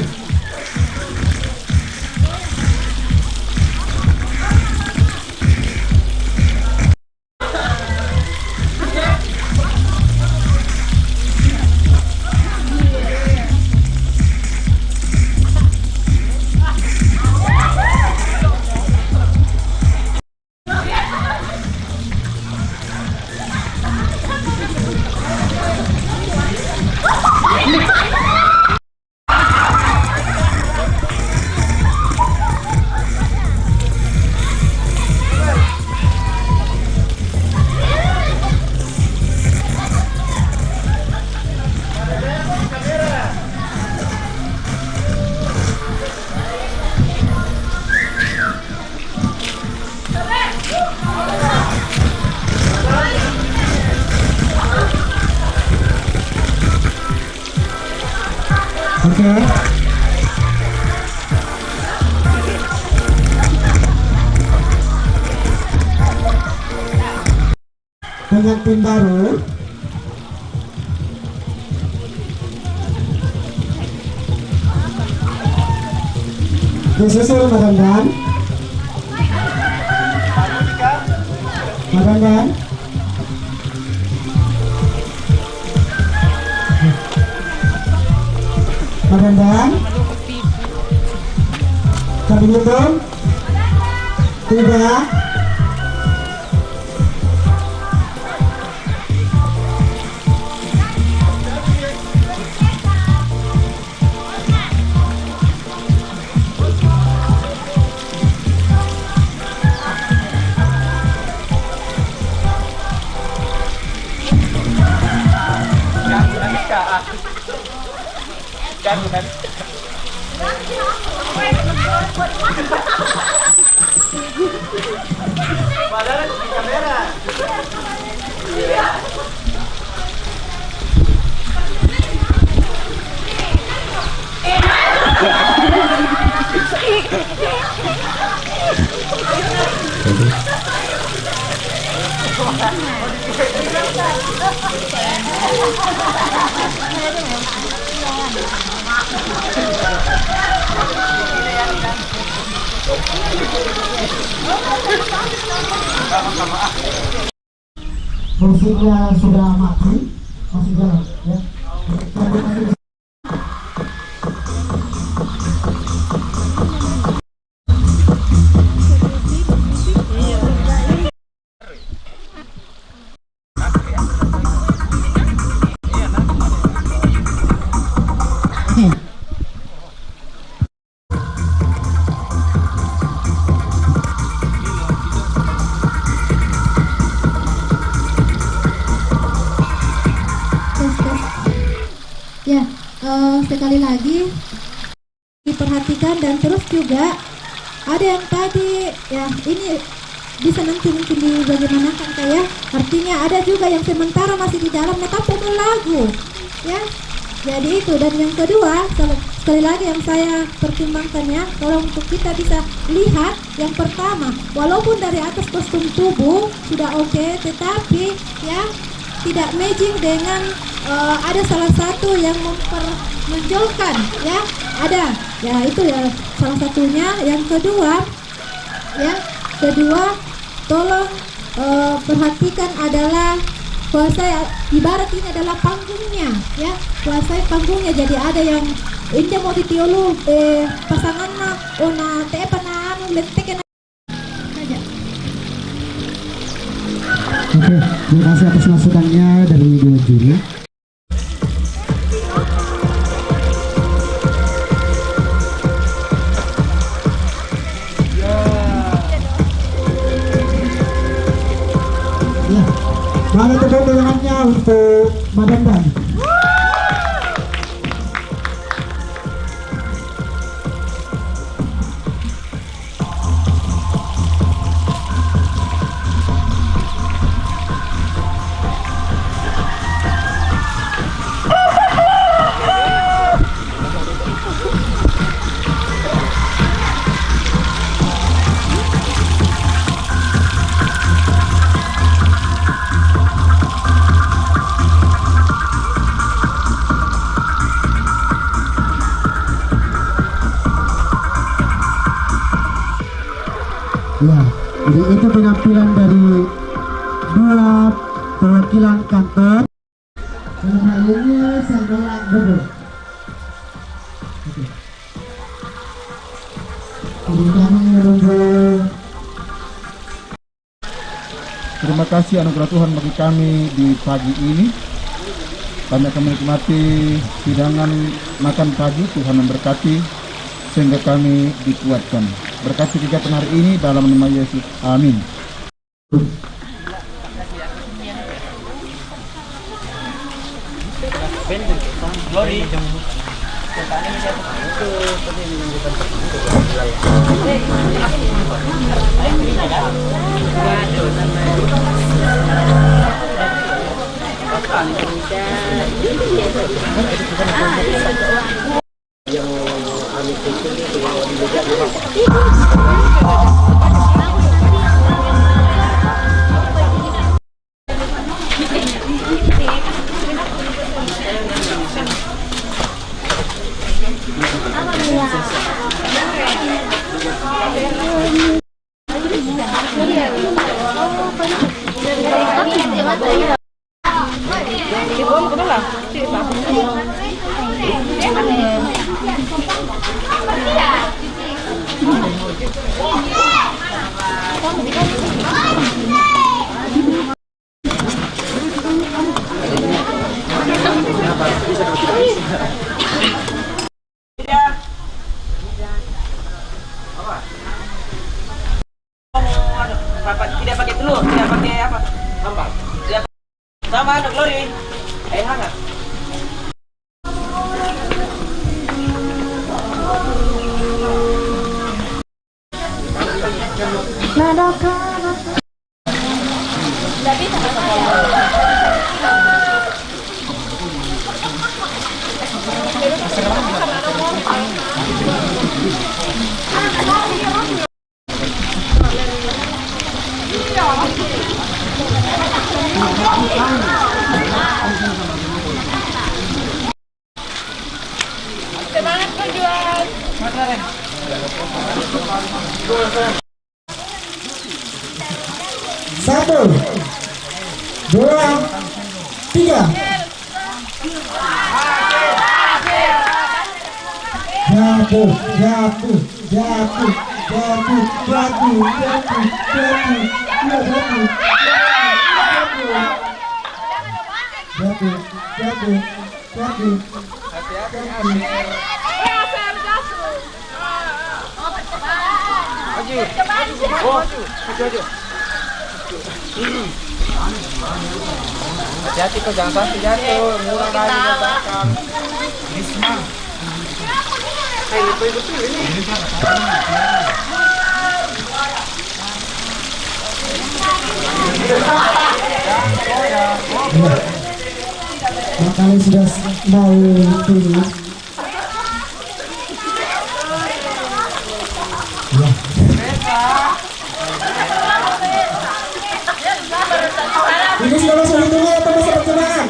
pengantin baru. Disusul Madam Dan. Madam Dan. Madam Dan. Sambil hitung. 3. Musiknya sudah mati, masih jalan ya. Ya, sekali lagi diperhatikan dan terus juga ada yang tadi ya ini bisa nanti mungkin dibagaimanakan kayak artinya ada juga yang sementara masih di dalam tapi lagu ya. Jadi itu, dan yang kedua sekali lagi yang saya pertimbangkan ya, kalau untuk kita bisa lihat yang pertama walaupun dari atas kostum tubuh sudah oke, tetapi ya tidak matching dengan ada salah satu yang menonjolkan ya, ada ya itu ya salah satunya. Yang kedua ya, tolong perhatikan adalah kuasai, ibarat ini adalah panggungnya ya, kuasai panggungnya. Jadi ada yang ini mau ditiulu pasangan ona te pananu letek. Oke, terima kasih atas masukannya dari dua juri. Ya, mana tepuk tangannya untuk Madam Dan. Ya, jadi itu penampilan dari dua perwakilan kantor. Dalam hal ini Sandolan Bogor. Oke. Jadi kami menunggu. Terima kasih anugerah Tuhan bagi kami di pagi ini. Kami akan menikmati hidangan makan pagi. Tuhan memberkati sehingga kami dikuatkan. Berkati kegiatan hari ini dalam nama Yesus. Amin. lah. Coba. Tidak pakai telur, tidak pakai apa? Sambal. Sama ada glory. Air hangat. Semangat berjuang. Satu, dua, tiga. Jatuh, jatuh, jatuh, jatuh, jatuh, jatuh, jatuh, jatuh, jatuh, jatuh, jatuh. Hati-hati kok, jangan sampai jatuh. Murah lagi ledakan. Risma. Betul ini. Kalian sudah mau turun. Ya. Ini sudah masuk hitungan atau masuk percobaan?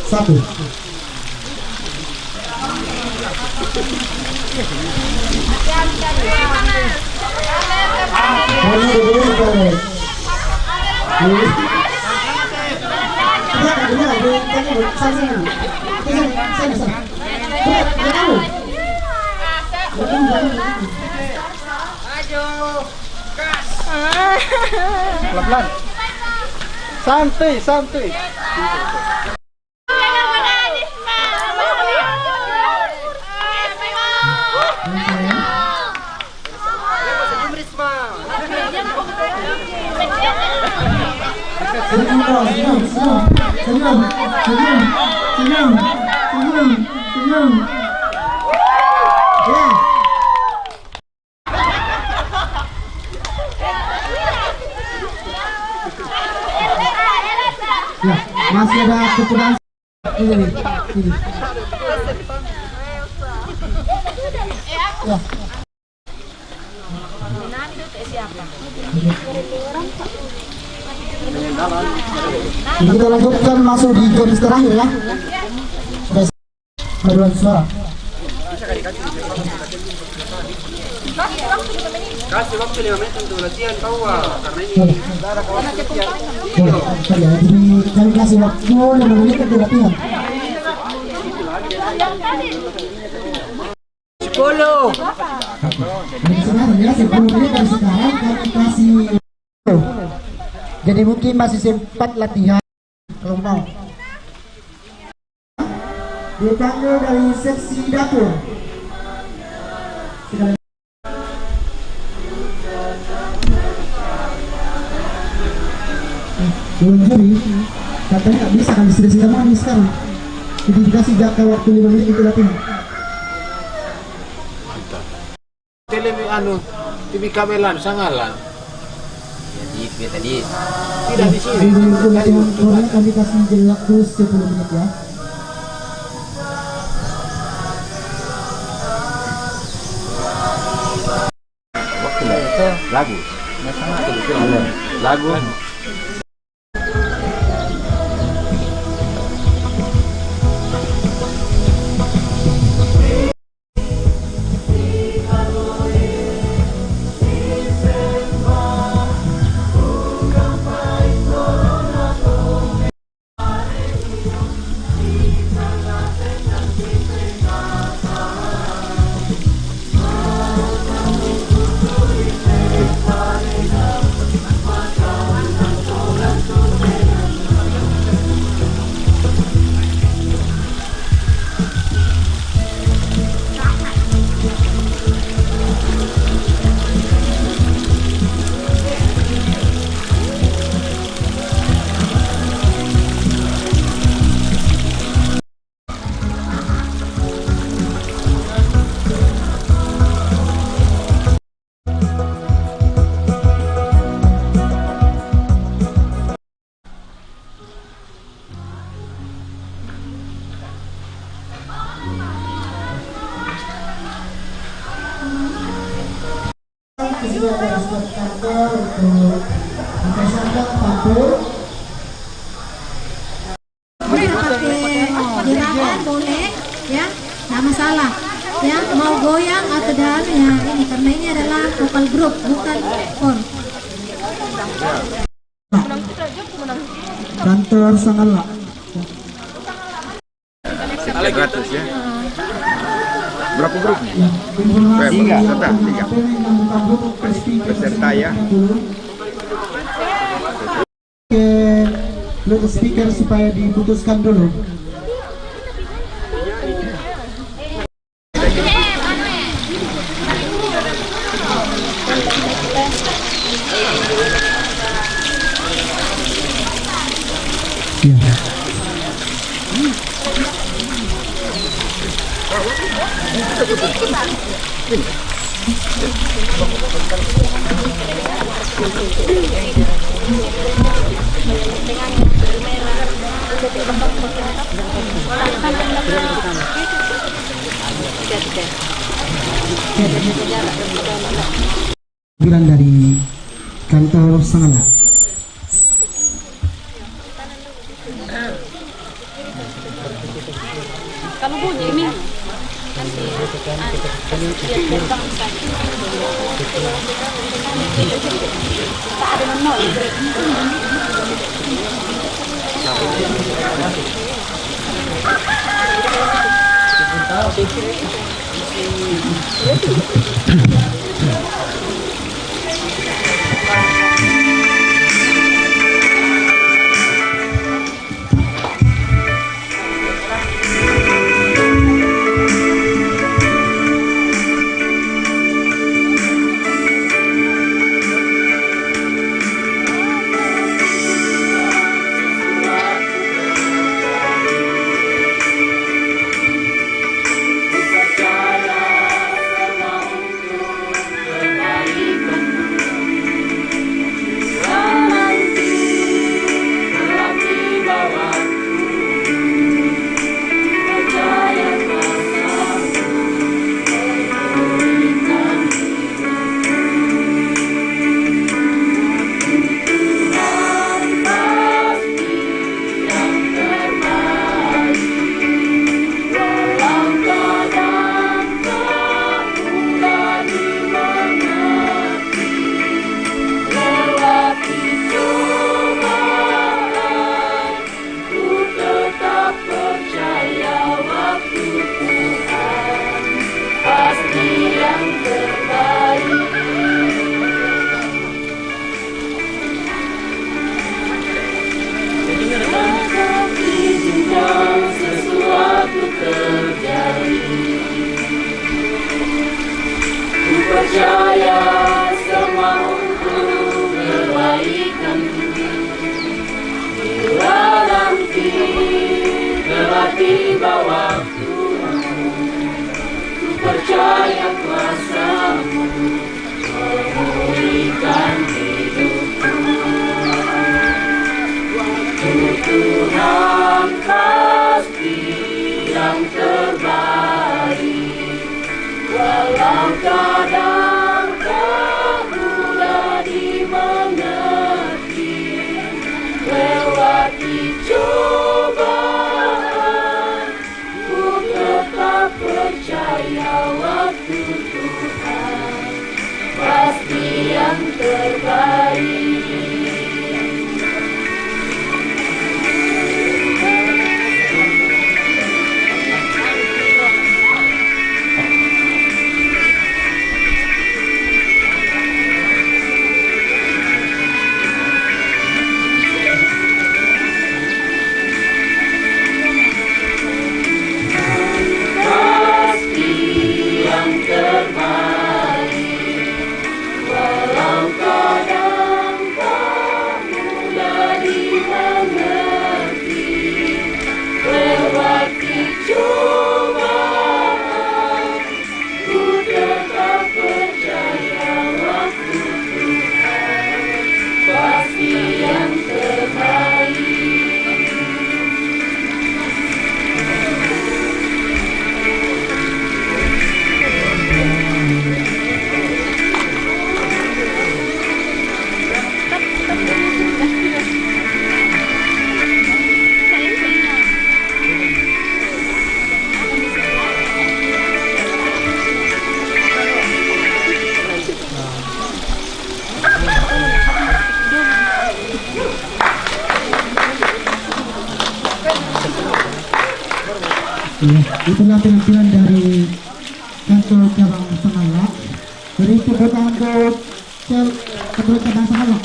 Satu. Pelan-pelan. Santai, santai. Senyum. Ya. Ya, masih ada kekurangan. Ini. Ya. Kita lanjutkan masuk di games terakhir ya. Paduan suara. Kasih waktu 5 menit untuk latihan kau, karena ini ada kawan latihan. Kami kasih waktu 5 menit untuk latihan. 10. Sekarang ya 10 menit dari sekarang kami kasih. Jadi mungkin masih sempat latihan kalau mau. Dipanggil dari seksi dapur. Juri katanya nggak bisa kan sudah mandi sekarang. Jadi dikasih jangka waktu 5 menit itu latihan. TV kamelan sangalan. Tadi Tidak di sini. Di latihan Korea kami kasih waktu 10 menit ya. lagu. Lagu. campur. Boleh pakai gerakan, boleh, ya, nggak masalah. Ya, mau goyang atau dan ya ini karena ini adalah vokal grup bukan kor. Kantor Sangala. Gratis ya. Berapa grup? Tiga. Tiga. Peserta ya. Oke, Bluetooth speaker supaya diputuskan dulu. Bilang dari kantor Sangala. Kalau bunyi ini percaya semua untuk kebaikan. Bila nanti telah tiba waktumu, ku percaya kuasamu memulihkan hidupku. Tuhan pasti yang terbaik, walau kadang tak mudah dimengerti. Lewati cobaan, ku tetap percaya waktu Tuhan pasti yang terbaik. Walau kadang Ya, itulah penampilan dari kantor cabang Semalak. Beri tepuk tangan untuk kantor cabang Semalak.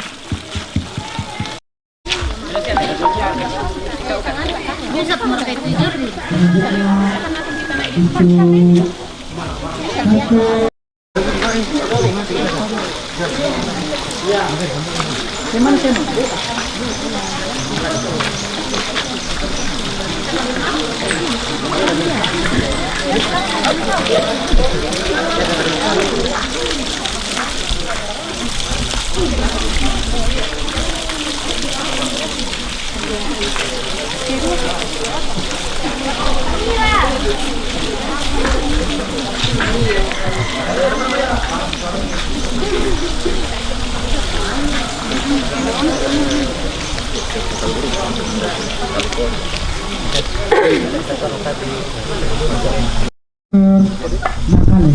Nakale.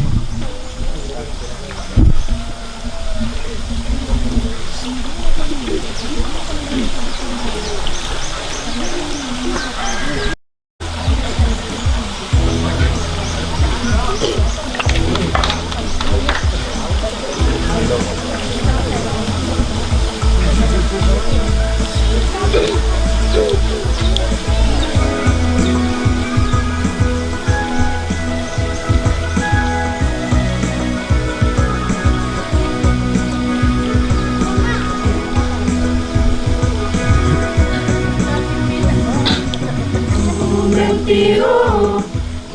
Mentiro,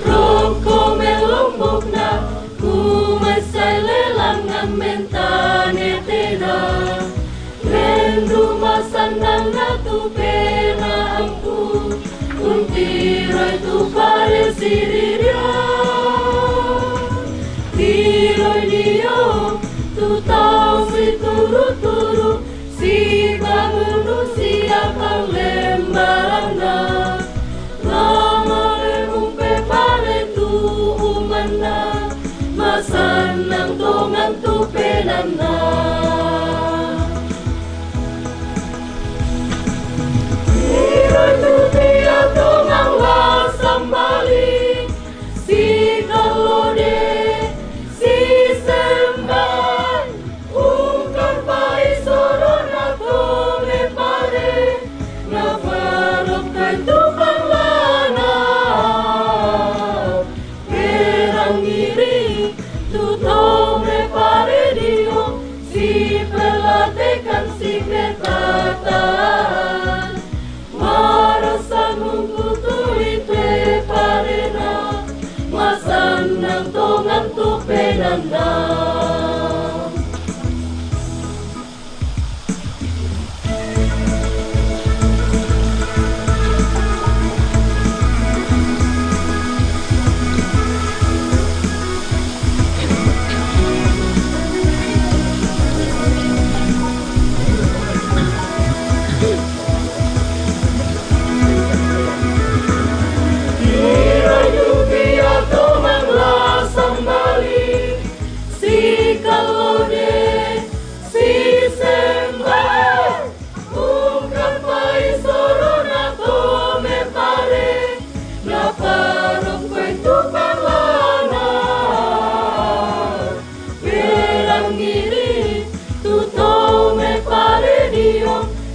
roko melombok na, kumasay lelang ngamentane tena. Rendu masanang na tu pera angku, untiray tu pare siriria. Tiroy diyo, tu tau si turu-turu, si manusia kang lembarang na. Masanang tongan tu penanda. Tiroy tu tiya tongang lasang balik, si kalode, si sembay, ungkar pai soron ako me pare, na farok kay tukang lana. Perang iri, tutong me pare dio, si pelatekan si metatan. Marasan mungkutu ite pare na, masan ng tongan tu penanda.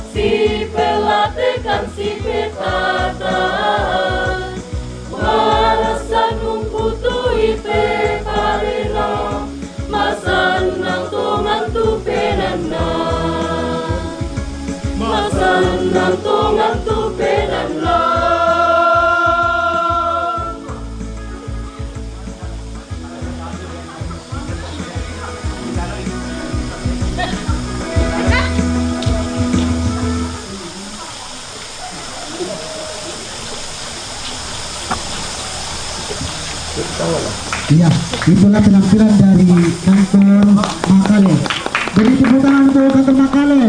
Si pelatekan si petatan, warasan umputu ipe parena, masan ng tongan tu penanda, masan ng tongan tu penanda. Ya, itulah penampilan dari kantor Makale. Beri tepuk tangan untuk kantor Makale.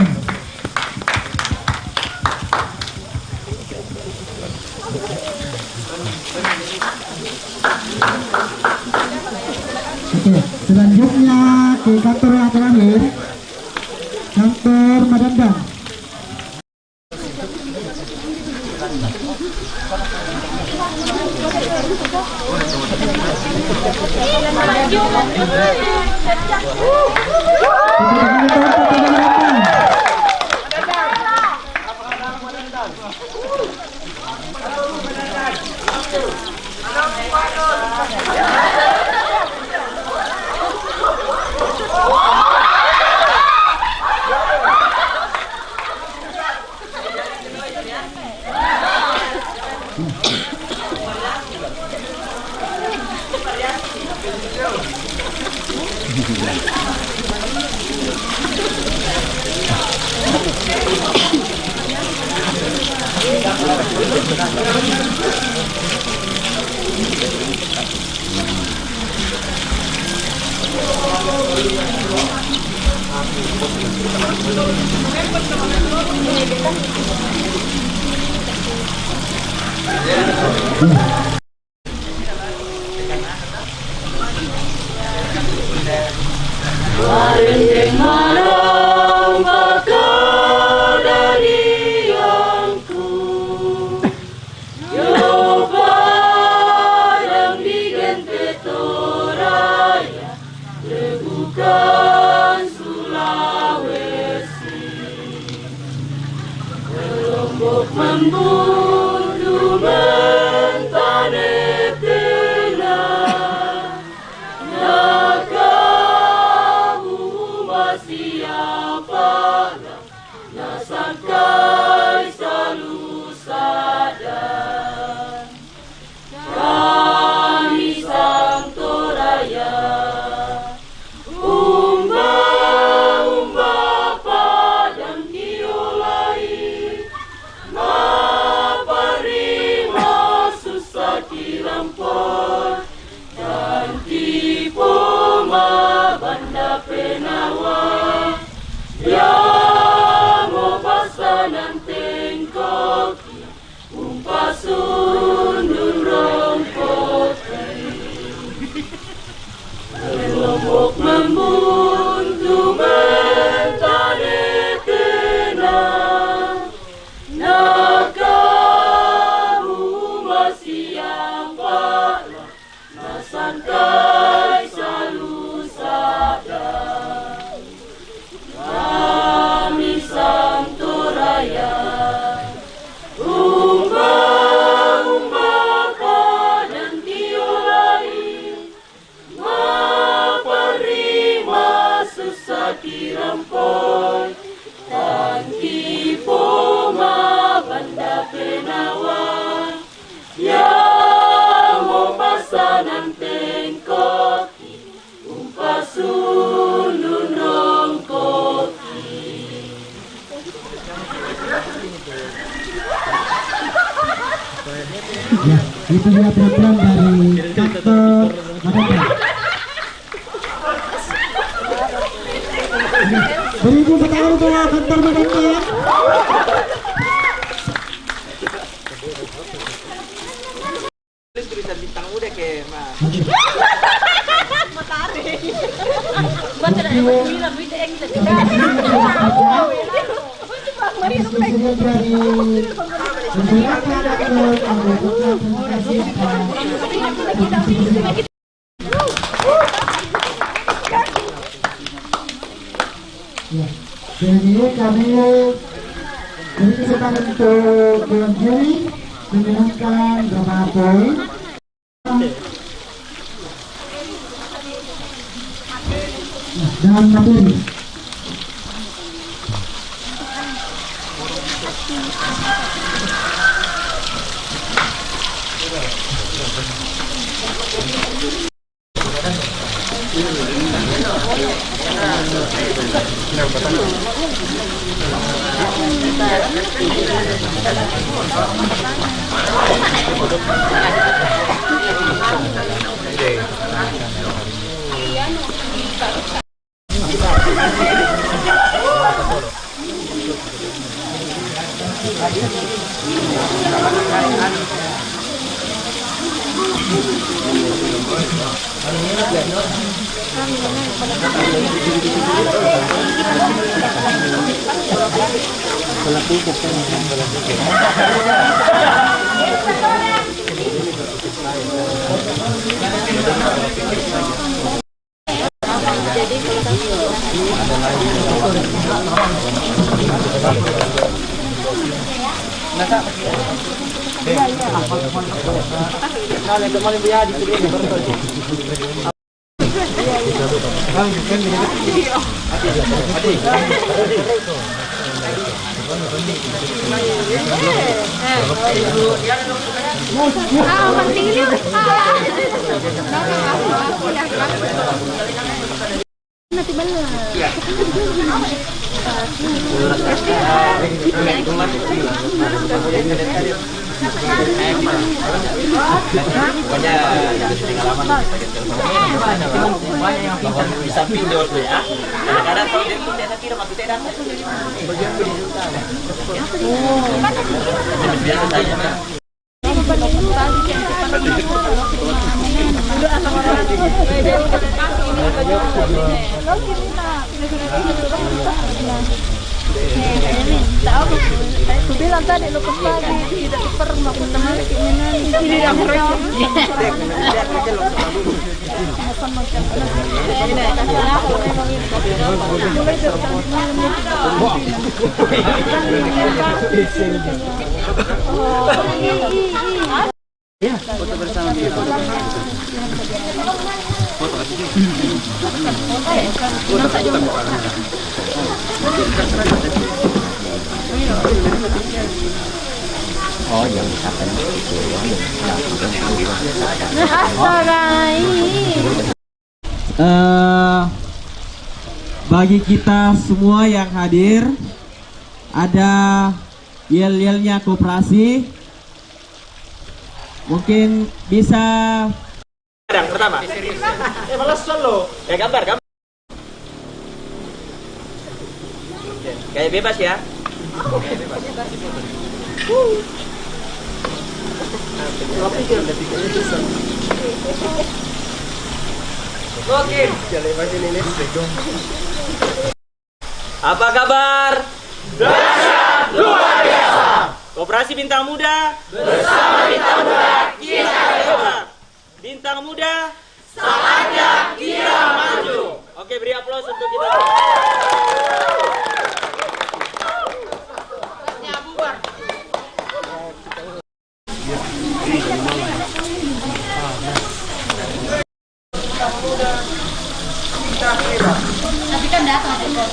Oke, selanjutnya ke kantor yang terakhir, kantor Madandang. Arendeng malam bakal dari angku Yo padang di gente toraya Lebukan Sulawesi Kelompok membunuh mentane tenang siapa nasakai selalu sadar kami sang toraya umba padang kiolai maparima susah kirampor dan tipu banda penawa ya mo pasanan tengkoki umpasundun rongkoki kelompok membuntu mentane tenang nakamu masih apa nasankai selalu sadar kami sang toraya umba padang kiolai maparima susah kirampoi tangki poma banda penawa ya mo pasanan tengkoki umpasunun rongkoki. Ya, itu dia program dari kantor Madura. Beribu petang untuk kantor Madura. Tulisan bintang udah kayak mah. Dan ini kami beri kesempatan untuk Dewan Juri menyenangkan drama poin dan materi. Jadi kalau nanti benar. Banyak yang pintar bisa pinjol tuh ya. Kadang-kadang kalau dia tidak kira mati tidak. Biasa saja. Aku bilang tadi lupa lagi tidak pernah teman Ya, foto bersama kita. Foto oh, yang misalkan itu bagi kita semua yang hadir, ada yel-yelnya koperasi, mungkin bisa yang pertama. Malas solo. Ya gambar. Kayak bebas ya. Oke. Apa kabar? Dahsyat luar biasa. Koperasi Bintang Muda Bersama Bintang Muda kita hebat. Bintang Muda Saatnya kita maju. Oke, beri aplaus untuk kita. Tapi kan datang kok.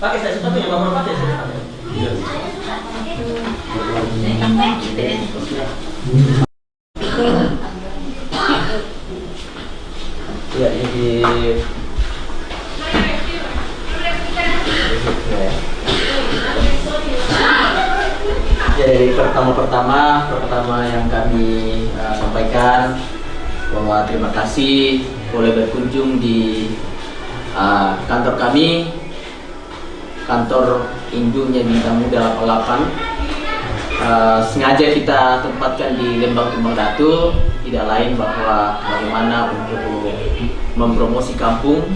Pakai saya sepatunya, bapak pakai saya. Ya, ini di Ya, dari pertama yang kami sampaikan bahwa terima kasih boleh berkunjung di kantor kami, kantor induknya Bintang Muda 88. Sengaja kita tempatkan di Lembang Tumbang Datu, tidak lain bahwa bagaimana untuk mempromosi kampung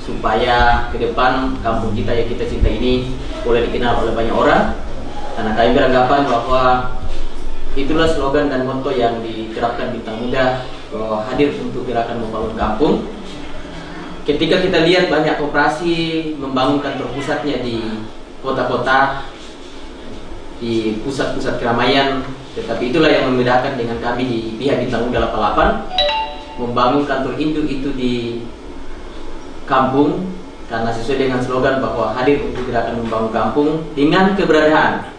supaya ke depan kampung kita yang kita cinta ini boleh dikenal oleh banyak orang. Karena kami beranggapan bahwa itulah slogan dan motto yang diterapkan Bintang Muda, bahwa hadir untuk gerakan membangun kampung. Ketika kita lihat banyak koperasi membangun kantor pusatnya di kota-kota, di pusat-pusat keramaian, tetapi itulah yang membedakan dengan kami di pihak Bintang Muda 88, membangun kantor induk itu di kampung, karena sesuai dengan slogan bahwa hadir untuk gerakan membangun kampung. Dengan keberadaan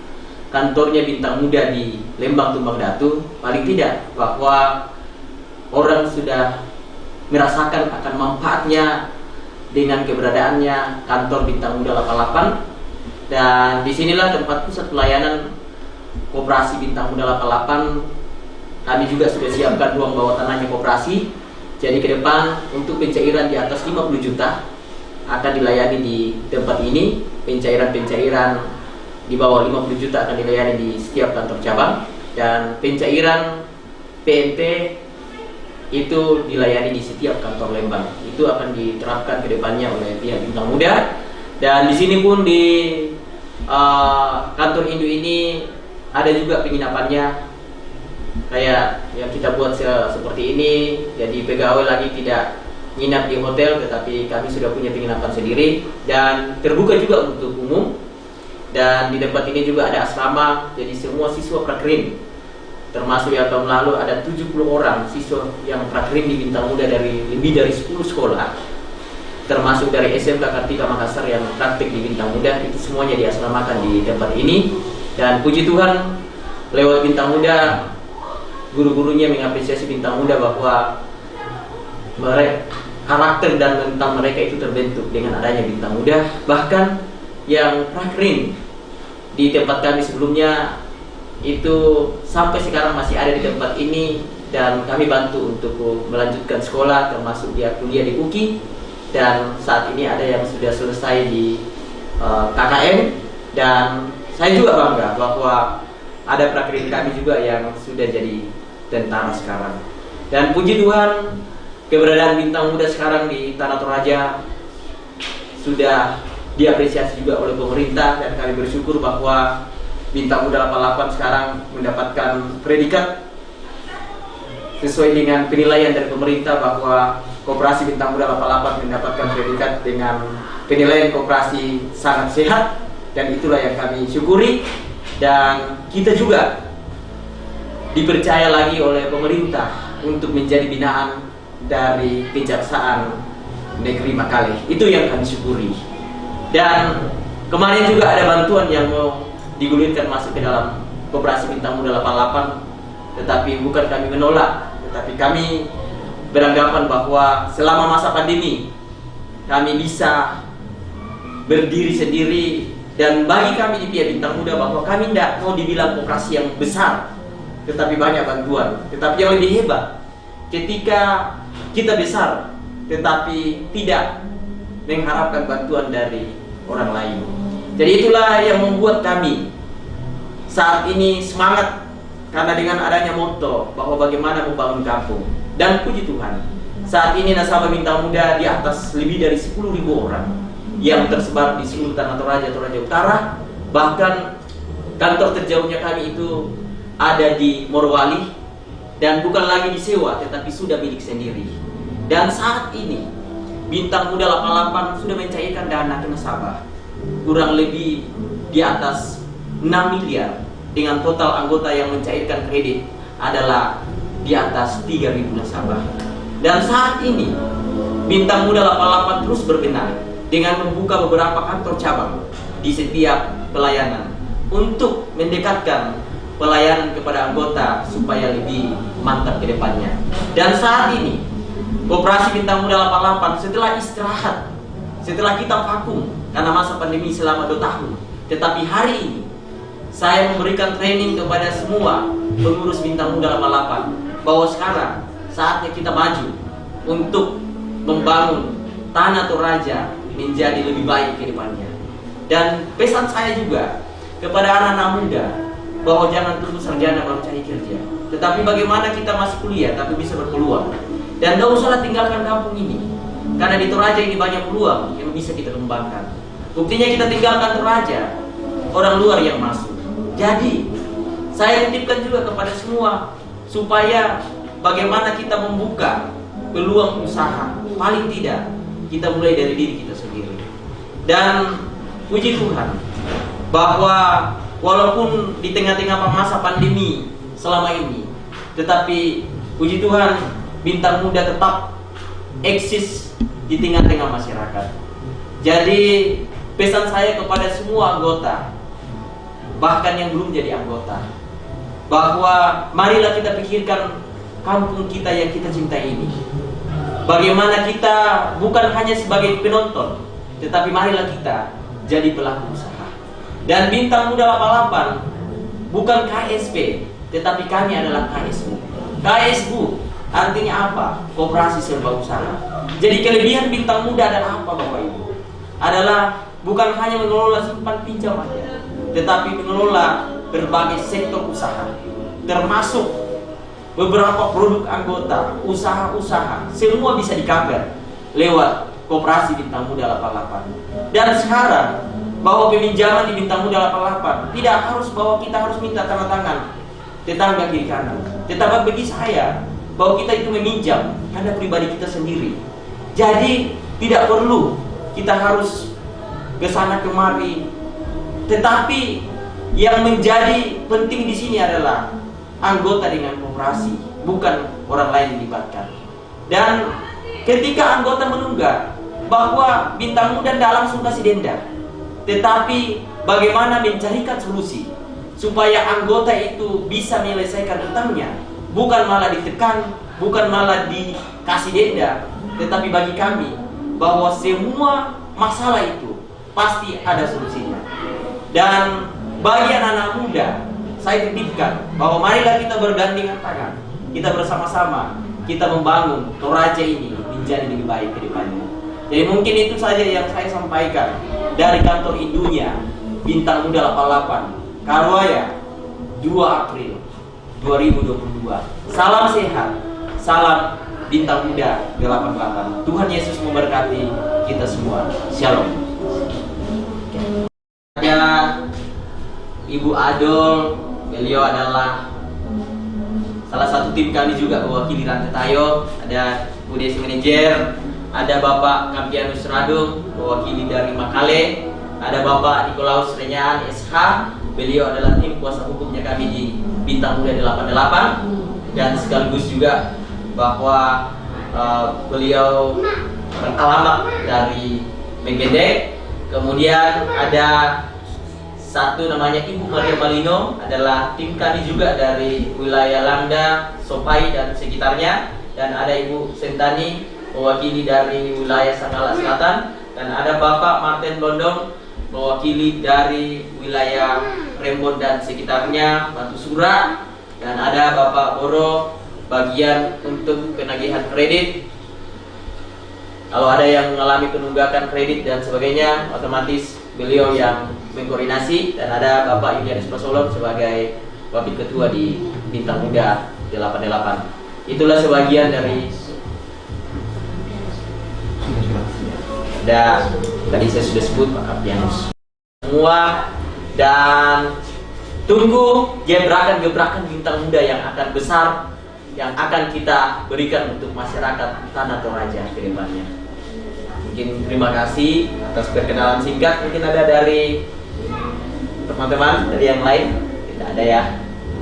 kantornya Bintang Muda di Lembang Tumbang Datu, paling tidak bahwa orang sudah merasakan akan manfaatnya dengan keberadaannya kantor Bintang Muda 88. Dan disinilah tempat pusat pelayanan koperasi Bintang Muda 88. Kami juga sudah siapkan ruang bawah tanahnya koperasi. Jadi ke depan untuk pencairan di atas 50 juta akan dilayani di tempat ini. Pencairan-pencairan di bawah 50 juta akan dilayani di setiap kantor cabang. Dan pencairan PNT itu dilayani di setiap kantor Lembang. Itu akan diterapkan ke depannya oleh pihak Bintang Muda. Dan di sini pun di kantor induk ini ada juga penginapannya, kayak yang kita buat seperti ini. Jadi pegawai lagi tidak nginap di hotel, tetapi kami sudah punya penginapan sendiri dan terbuka juga untuk umum. Dan di tempat ini juga ada asrama, jadi semua siswa prakrim, termasuk yang tahun lalu ada 70 orang siswa yang prakrim di Bintang Muda dari lebih dari 10 sekolah, termasuk dari SMK Kartika Makassar yang praktik di Bintang Muda. Itu semuanya diasramakan di tempat ini. Dan puji Tuhan, lewat Bintang Muda, guru-gurunya mengapresiasi Bintang Muda bahwa karakter dan mental mereka itu terbentuk dengan adanya Bintang Muda. Bahkan yang prakrim di tempat kami sebelumnya itu sampai sekarang masih ada di tempat ini, dan kami bantu untuk melanjutkan sekolah, termasuk dia kuliah di UKI. Dan saat ini ada yang sudah selesai di KKM, dan saya juga bangga bahwa ada prakrim kami juga yang sudah jadi tentara sekarang. Dan puji Tuhan, keberadaan Bintang Muda sekarang di Tanah Toraja sudah diapresiasi juga oleh pemerintah, dan kami bersyukur bahwa Bintang Muda 88 sekarang mendapatkan predikat sesuai dengan penilaian dari pemerintah, bahwa Koperasi Bintang Muda 88 mendapatkan predikat dengan penilaian koperasi sangat sehat, dan itulah yang kami syukuri. Dan kita juga dipercaya lagi oleh pemerintah untuk menjadi binaan dari Kejaksaan Negeri Makale. Itu yang kami syukuri. Dan kemarin juga ada bantuan yang mau digulirkan masuk ke dalam Koperasi Bintang Muda 88, tetapi bukan kami menolak, tetapi kami beranggapan bahwa selama masa pandemi kami bisa berdiri sendiri. Dan bagi kami di pihak Bintang Muda bahwa kami tidak mau dibilang koperasi yang besar, tetapi banyak bantuan. Tetapi yang lebih hebat, ketika kita besar tetapi tidak mengharapkan bantuan dari orang lain. Jadi itulah yang membuat kami saat ini semangat, karena dengan adanya motto bahwa bagaimana membangun kampung. Dan puji Tuhan, saat ini nasabah Bintang Muda di atas lebih dari 10.000 orang yang tersebar di seluruh Tanah Toraja, Toraja Utara. Bahkan kantor terjauhnya kami itu ada di Morowali, dan bukan lagi disewa tetapi sudah milik sendiri. Dan saat ini Bintang Muda 88 sudah mencairkan dana ke nasabah kurang lebih di atas 6 miliar, dengan total anggota yang mencairkan kredit adalah di atas 3.000 nasabah. Dan saat ini Bintang Muda 88 terus berbenah dengan membuka beberapa kantor cabang di setiap pelayanan untuk mendekatkan pelayanan kepada anggota supaya lebih mantap ke depannya. Dan saat ini Koperasi Bintang Muda 88 setelah istirahat, setelah kita vakum karena masa pandemi selama 2 tahun, tetapi hari ini saya memberikan training kepada semua pengurus Bintang Muda 88 bahwa sekarang saatnya kita maju untuk membangun Tanah Toraja menjadi lebih baik ke depannya. Dan pesan saya juga kepada anak-anak muda bahwa jangan tunggu sarjana baru cari kerja, tetapi bagaimana kita masih kuliah tapi bisa berpeluang. Dan tidak usahlah tinggalkan kampung ini, karena di Toraja ini banyak peluang yang bisa kita kembangkan. Buktinya kita tinggalkan Toraja, orang luar yang masuk. Jadi saya titipkan juga kepada semua supaya bagaimana kita membuka peluang usaha. Paling tidak kita mulai dari diri kita sendiri. Dan puji Tuhan bahwa walaupun di tengah-tengah masa pandemi selama ini, tetapi puji Tuhan Bintang Muda tetap eksis di tengah-tengah masyarakat. Jadi pesan saya kepada semua anggota, bahkan yang belum jadi anggota, bahwa marilah kita pikirkan kampung kita yang kita cintai ini. Bagaimana kita bukan hanya sebagai penonton, tetapi marilah kita jadi pelaku usaha. Dan Bintang Muda 88 bukan KSP, tetapi kami adalah KSU. KSU artinya apa? Koperasi Serba Usaha. Jadi kelebihan Bintang Muda adalah apa, Bapak Ibu? Adalah bukan hanya mengelola simpan pinjam saja, tetapi mengelola berbagai sektor usaha, termasuk beberapa produk anggota, usaha-usaha, semua bisa di-cover lewat Koperasi Bintang Muda 88. Dan sekarang bahwa peminjaman di Bintang Muda 88 tidak harus bahwa kita harus minta tanda tangan tetangga kiri kanan, tetapi bagi saya bahwa kita itu meminjam karena pribadi kita sendiri. Jadi tidak perlu kita harus ke sana kemari, tetapi yang menjadi penting di sini adalah anggota dengan koperasi, bukan orang lain dilibatkan. Dan ketika anggota menunggak bahwa Bintang Muda tidak langsung kasih denda, tetapi bagaimana mencarikan solusi supaya anggota itu bisa menyelesaikan utangnya, bukan malah ditekan, bukan malah dikasih denda, tetapi bagi kami bahwa semua masalah itu pasti ada solusinya. Dan bagi anak-anak muda, saya titipkan bahwa marilah kita bergandengan tangan, kita bersama-sama, kita membangun Toraja ini menjadi lebih baik ke depannya. Jadi mungkin itu saja yang saya sampaikan dari kantor indunya Bintang Muda 88 Karwaya 2 April 2022. Salam sehat, salam Bintang Muda 88. Tuhan Yesus memberkati kita semua. Shalom. Ada Ibu Adol, beliau adalah salah satu tim kami juga mewakili Rantai Tayo. Ada Bu Desi Manajer, ada Bapak Kampianus Radung mewakili dari Makale, ada Bapak Nikolaus Renyaan SH, beliau adalah tim kuasa hukumnya kami di Bintang Muda 88, dan sekaligus juga bahwa beliau beralamat dari Megedek. Kemudian ada satu namanya Ibu Maria Malino, adalah tim kami juga dari wilayah Langda, Sopai dan sekitarnya, dan ada Ibu Sentani mewakili dari wilayah Sanggala Selatan, dan ada Bapak Martin Londong mewakili dari wilayah Rembon dan sekitarnya, Batu Sura, dan ada Bapak Boro bagian untuk penagihan kredit. Kalau ada yang mengalami penunggakan kredit dan sebagainya, otomatis beliau yang mengkoordinasi, dan ada Bapak Yulianus Prasolon sebagai Wakil Ketua di Bintang Muda 88. Itulah sebagian dari tadi saya sudah sebut Pak Kampianus semua, dan tunggu gebrakan-gebrakan Bintang Muda yang akan besar yang akan kita berikan untuk masyarakat Tanah Toraja ke depannya. Mungkin terima kasih atas perkenalan singkat. Mungkin ada dari teman-teman dari yang lain? Tidak ada ya.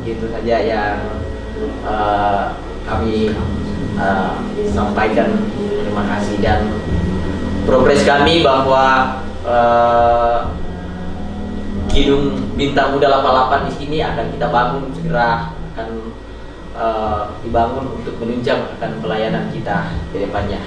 Itu saja yang kami sampaikan. Terima kasih, dan progres kami bahwa Kidung Bintang Muda 88 di sini akan kita bangun segera, akan dibangun untuk menunjang akan pelayanan kita ke depannya.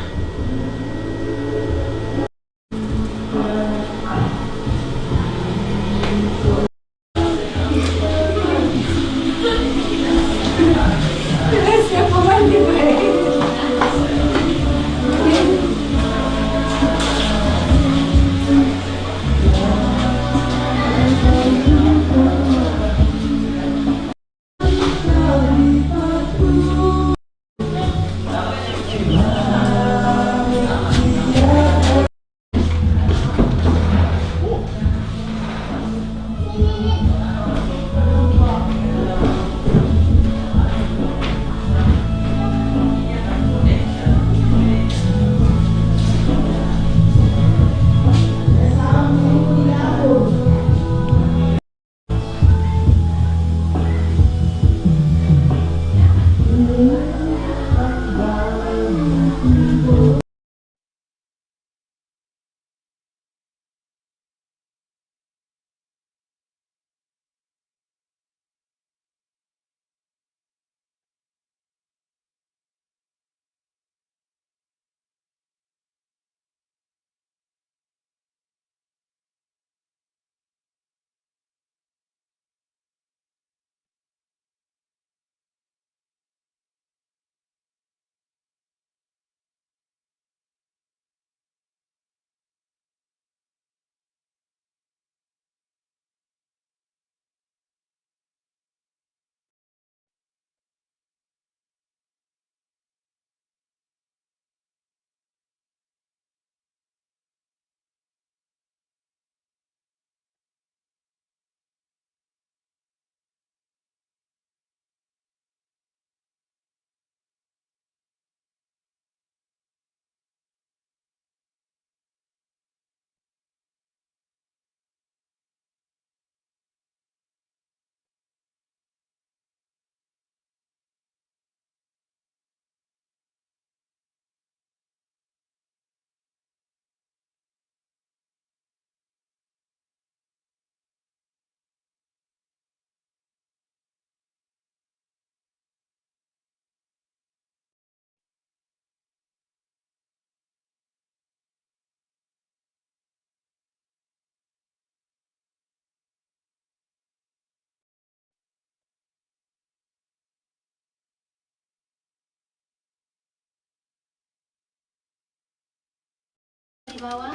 bawah.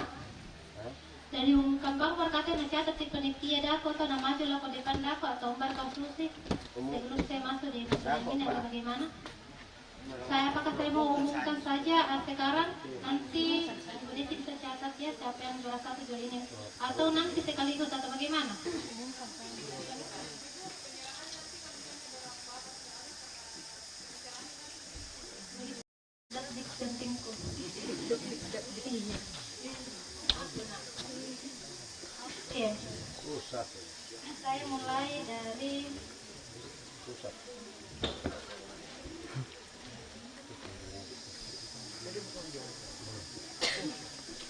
Dan diumumkan bang berkata nasihat tim penitia dako atau nama maju lah ke depan dako atau umbar konstruksi sebelum saya masuk di ini atau bagaimana? Apakah saya mau umumkan saja sekarang nanti kemudian bisa catat ya siapa yang juara 1 juara ini atau nanti sekaligus atau bagaimana? Pentingku. Oke. Saya mulai dari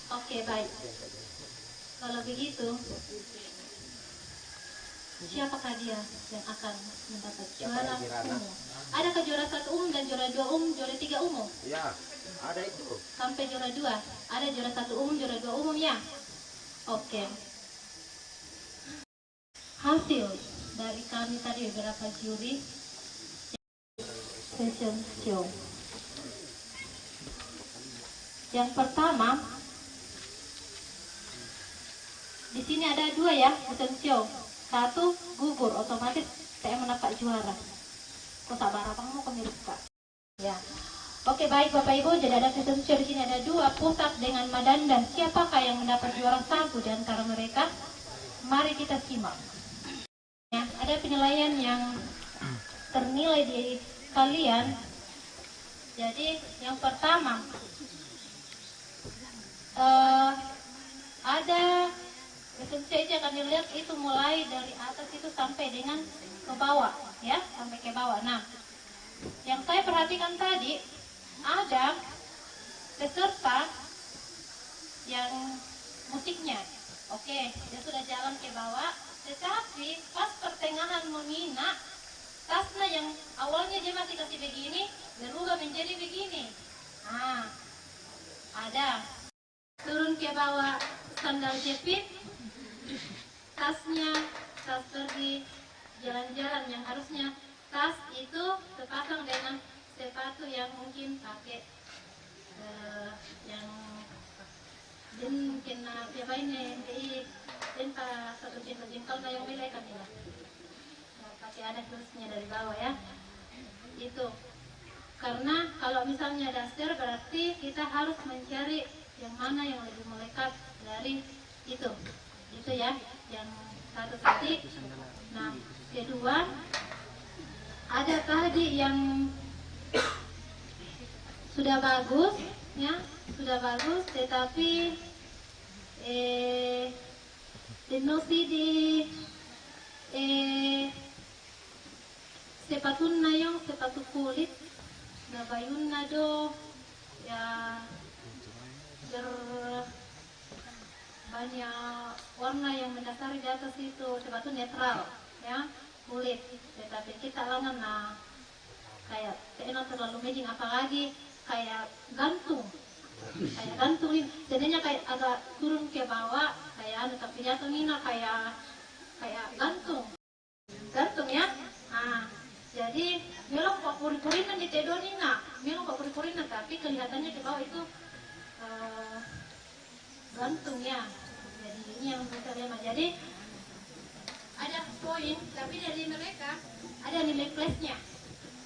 Oke, baik. Kalau begitu, siapakah dia yang akan mendapat juara umum? Adakah juara 1 umum dan juara 2 umum, juara 3 umum? Ya, ada itu. Sampai juara 2. Ada juara 1 umum, juara 2 umum ya? Oke. Hasil dari kami tadi beberapa juri fashion show. Yang pertama, di sini ada 2 ya fashion show. 1 gugur, otomatis saya mendapat juara. Kok tak barang mau kami buka. Ya. Oke, baik Bapak Ibu, jadi ada fashion show di sini ada 2, Pusat dengan Madandan. Siapakah yang mendapat juara 1 di antara mereka? Mari kita simak. Ya, ada penilaian yang ternilai di kalian. Jadi yang pertama ada fashion show itu akan dilihat itu mulai dari atas itu sampai dengan ke bawah ya, sampai ke bawah. Nah, yang saya perhatikan tadi ada peserta yang musiknya oke, dia sudah jalan ke bawah, tetapi pas pertengahan menghina tasnya yang awalnya dia masih kasih begini berubah menjadi begini. Nah, ada turun ke bawah sandal jepit, tasnya tas pergi jalan-jalan yang harusnya tas itu terpasang dengan sepatu yang mungkin pakai yang mungkin siapa ini dan satu jengkol yang milih kan ya, pakai ada terusnya dari bawah ya. Itu karena kalau misalnya dasar berarti kita harus mencari yang mana yang lebih melekat dari itu ya, yang satu tadi. Nah, kedua ada tadi yang sudah bagus ya, sudah bagus tetapi denosi di sepatu nayong sepatu kulit na bayun na do ya banyak warna yang mendasari di atas itu, sepatu netral ya, kulit, tetapi kita langan nah kayak terlalu matching, apalagi kayak gantung ini jadinya kayak agak turun ke bawah kayak tapi jatuh nina kayak gantung ya. Nah, jadi memang kok puri-purinan di tedo nina, memang kok puri-purinan tapi kelihatannya ke bawah itu gantung ya. Jadi ini yang bisa lihat. Jadi ada poin, tapi dari mereka ada nilai plusnya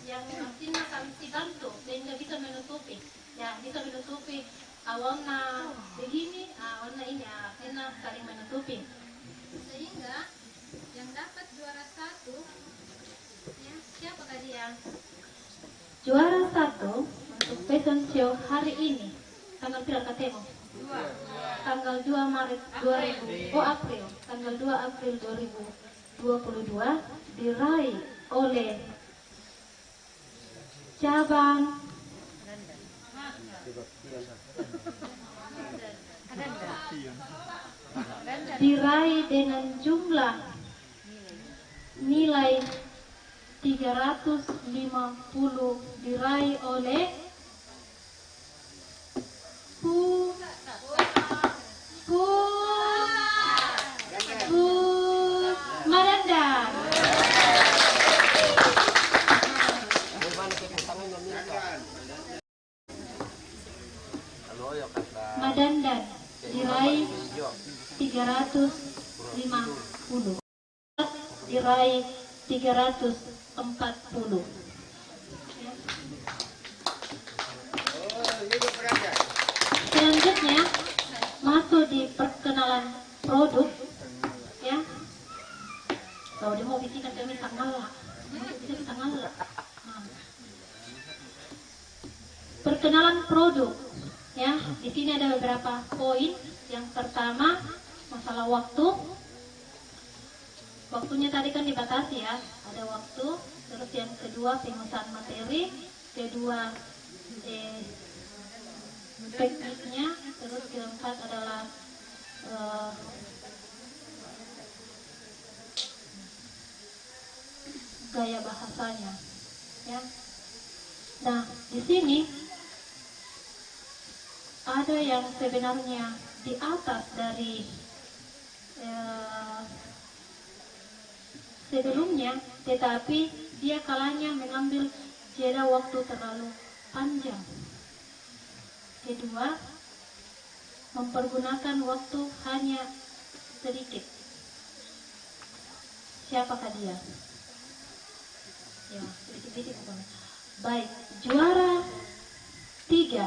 yang artinya kami gantung sehingga bisa menutupi ya, bisa menutupi warna begini, warna ini artinya saling menutupi sehingga yang dapat juara 1 ya, siapakah dia? Juara 1 untuk fashion show hari ini tanggal berapa ketemu? Tanggal 2 Maret 2000, April, tanggal 2 April 2022 diraih oleh cabang diraih dengan jumlah nilai 350 diraih oleh Bu Madanda. Madandan. 350. Diraih 340. Selanjutnya masuk di perkenalan produk, ya. Kalau dia mau bikin kami tanggal, perkenalan produk, ya. Di sini ada beberapa poin. Yang pertama masalah waktu. Waktunya tadi kan dibatasi, ya. Ada waktu. Terus yang kedua pengusahaan materi, kedua tekniknya, terus keempat adalah gaya bahasanya, ya. Nah, di sini ada yang sebenarnya di atas dari sebelumnya, tetapi dia kalanya mengambil jeda waktu terlalu panjang. Kedua, mempergunakan waktu hanya sedikit. Siapakah dia? Ya, sedikit-sedikit. Baik, juara 3.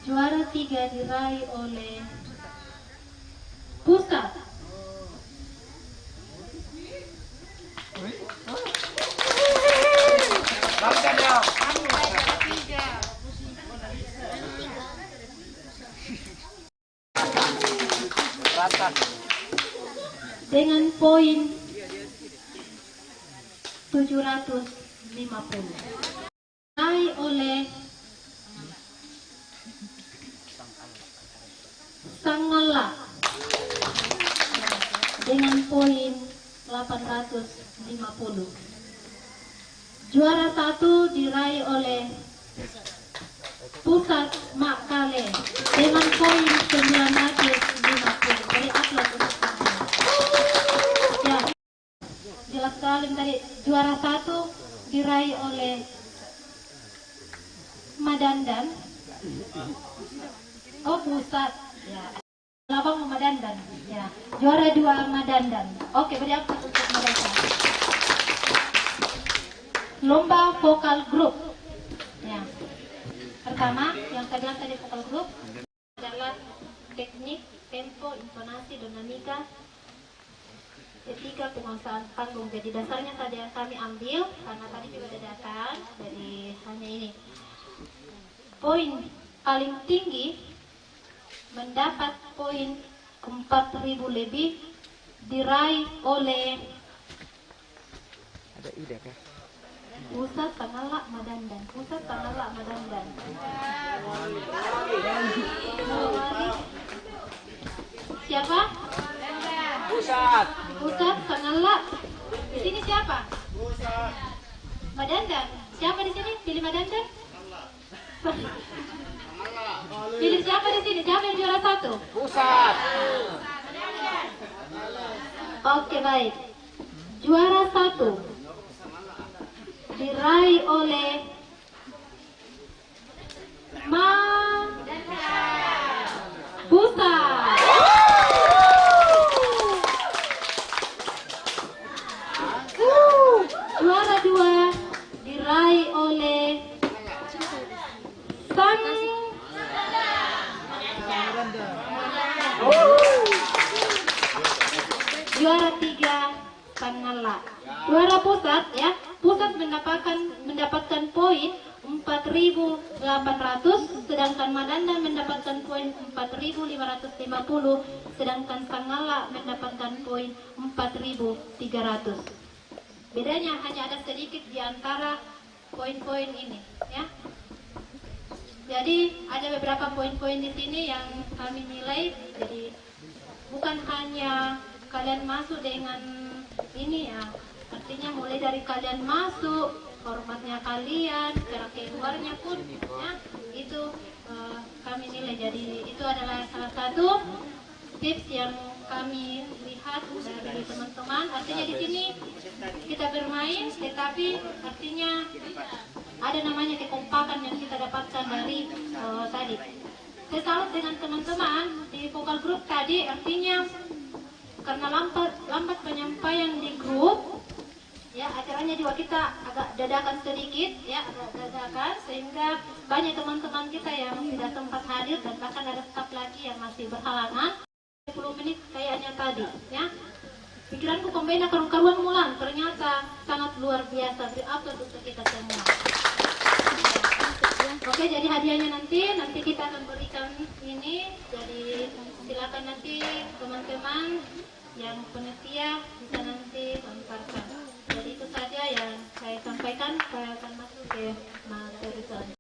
Juara 3 diraih oleh Pusat. Dengan poin 750. Diraih oleh Sangala dengan poin 850. Juara 1 diraih oleh Pusat Makale dengan poin 950. Dari atlet untuk ya, jelas sekali tadi. Juara 1 diraih oleh Madandan. Oh, Pusat. Ya. Labang Madandan. Ya. Juara 2 Madandan. Oke, beri aplaus untuk mereka. Lomba vokal grup. Ya. Pertama, yang saya bilang tadi vokal grup adalah teknik, tempo, intonasi, dinamika, etika penguasaan panggung. Jadi dasarnya tadi yang kami ambil karena tadi juga dadakan dari hanya ini. Poin paling tinggi mendapat poin 4.000 lebih diraih oleh Ada ide kah? Pusat Sangala Madandan. Pusat Sangala Madandan. Siapa? Pusat. Pusat Sangala. Di sini siapa? Madandan. Siapa di sini? Pilih Madandan. Pilih siapa di sini? Siapa yang juara 1? Pusat. Oke, baik. Juara 1 diraih oleh Pusat. Juara 2 diraih oleh Juara 3 Sangala. Juara Pusat, ya. Pusat mendapatkan poin 4.800, sedangkan Madandan mendapatkan poin 4.550, sedangkan Sangala mendapatkan poin 4.300. Bedanya hanya ada sedikit di antara poin-poin ini, ya. Jadi ada beberapa poin-poin di sini yang kami nilai. Jadi bukan hanya kalian masuk dengan ini, ya. Artinya mulai dari kalian masuk, formatnya kalian, cara keluarnya pun, ya, itu kami nilai. Jadi itu adalah salah satu tips yang kami lihat dari teman-teman. Artinya di sini kita bermain, tetapi artinya ada namanya kekompakan yang kita dapatkan dari tadi. Saya salut dengan teman-teman di vokal grup tadi, artinya karena lambat penyampaian di grup, ya acaranya juga kita agak dadakan sedikit, ya agak dadakan, sehingga banyak teman-teman kita yang tidak sempat hadir dan bahkan ada staf lagi yang masih berhalangan. 10 menit kayaknya tadi, ya. Pikiranku pembina karuan mulan ternyata sangat luar biasa, berupload untuk kita semua. Oke, jadi hadiahnya nanti kita akan berikan ini. Jadi silakan nanti teman-teman yang penitia bisa nanti lemparkan. Jadi itu saja yang saya sampaikan. Saya akan masuk ke materi selanjutnya.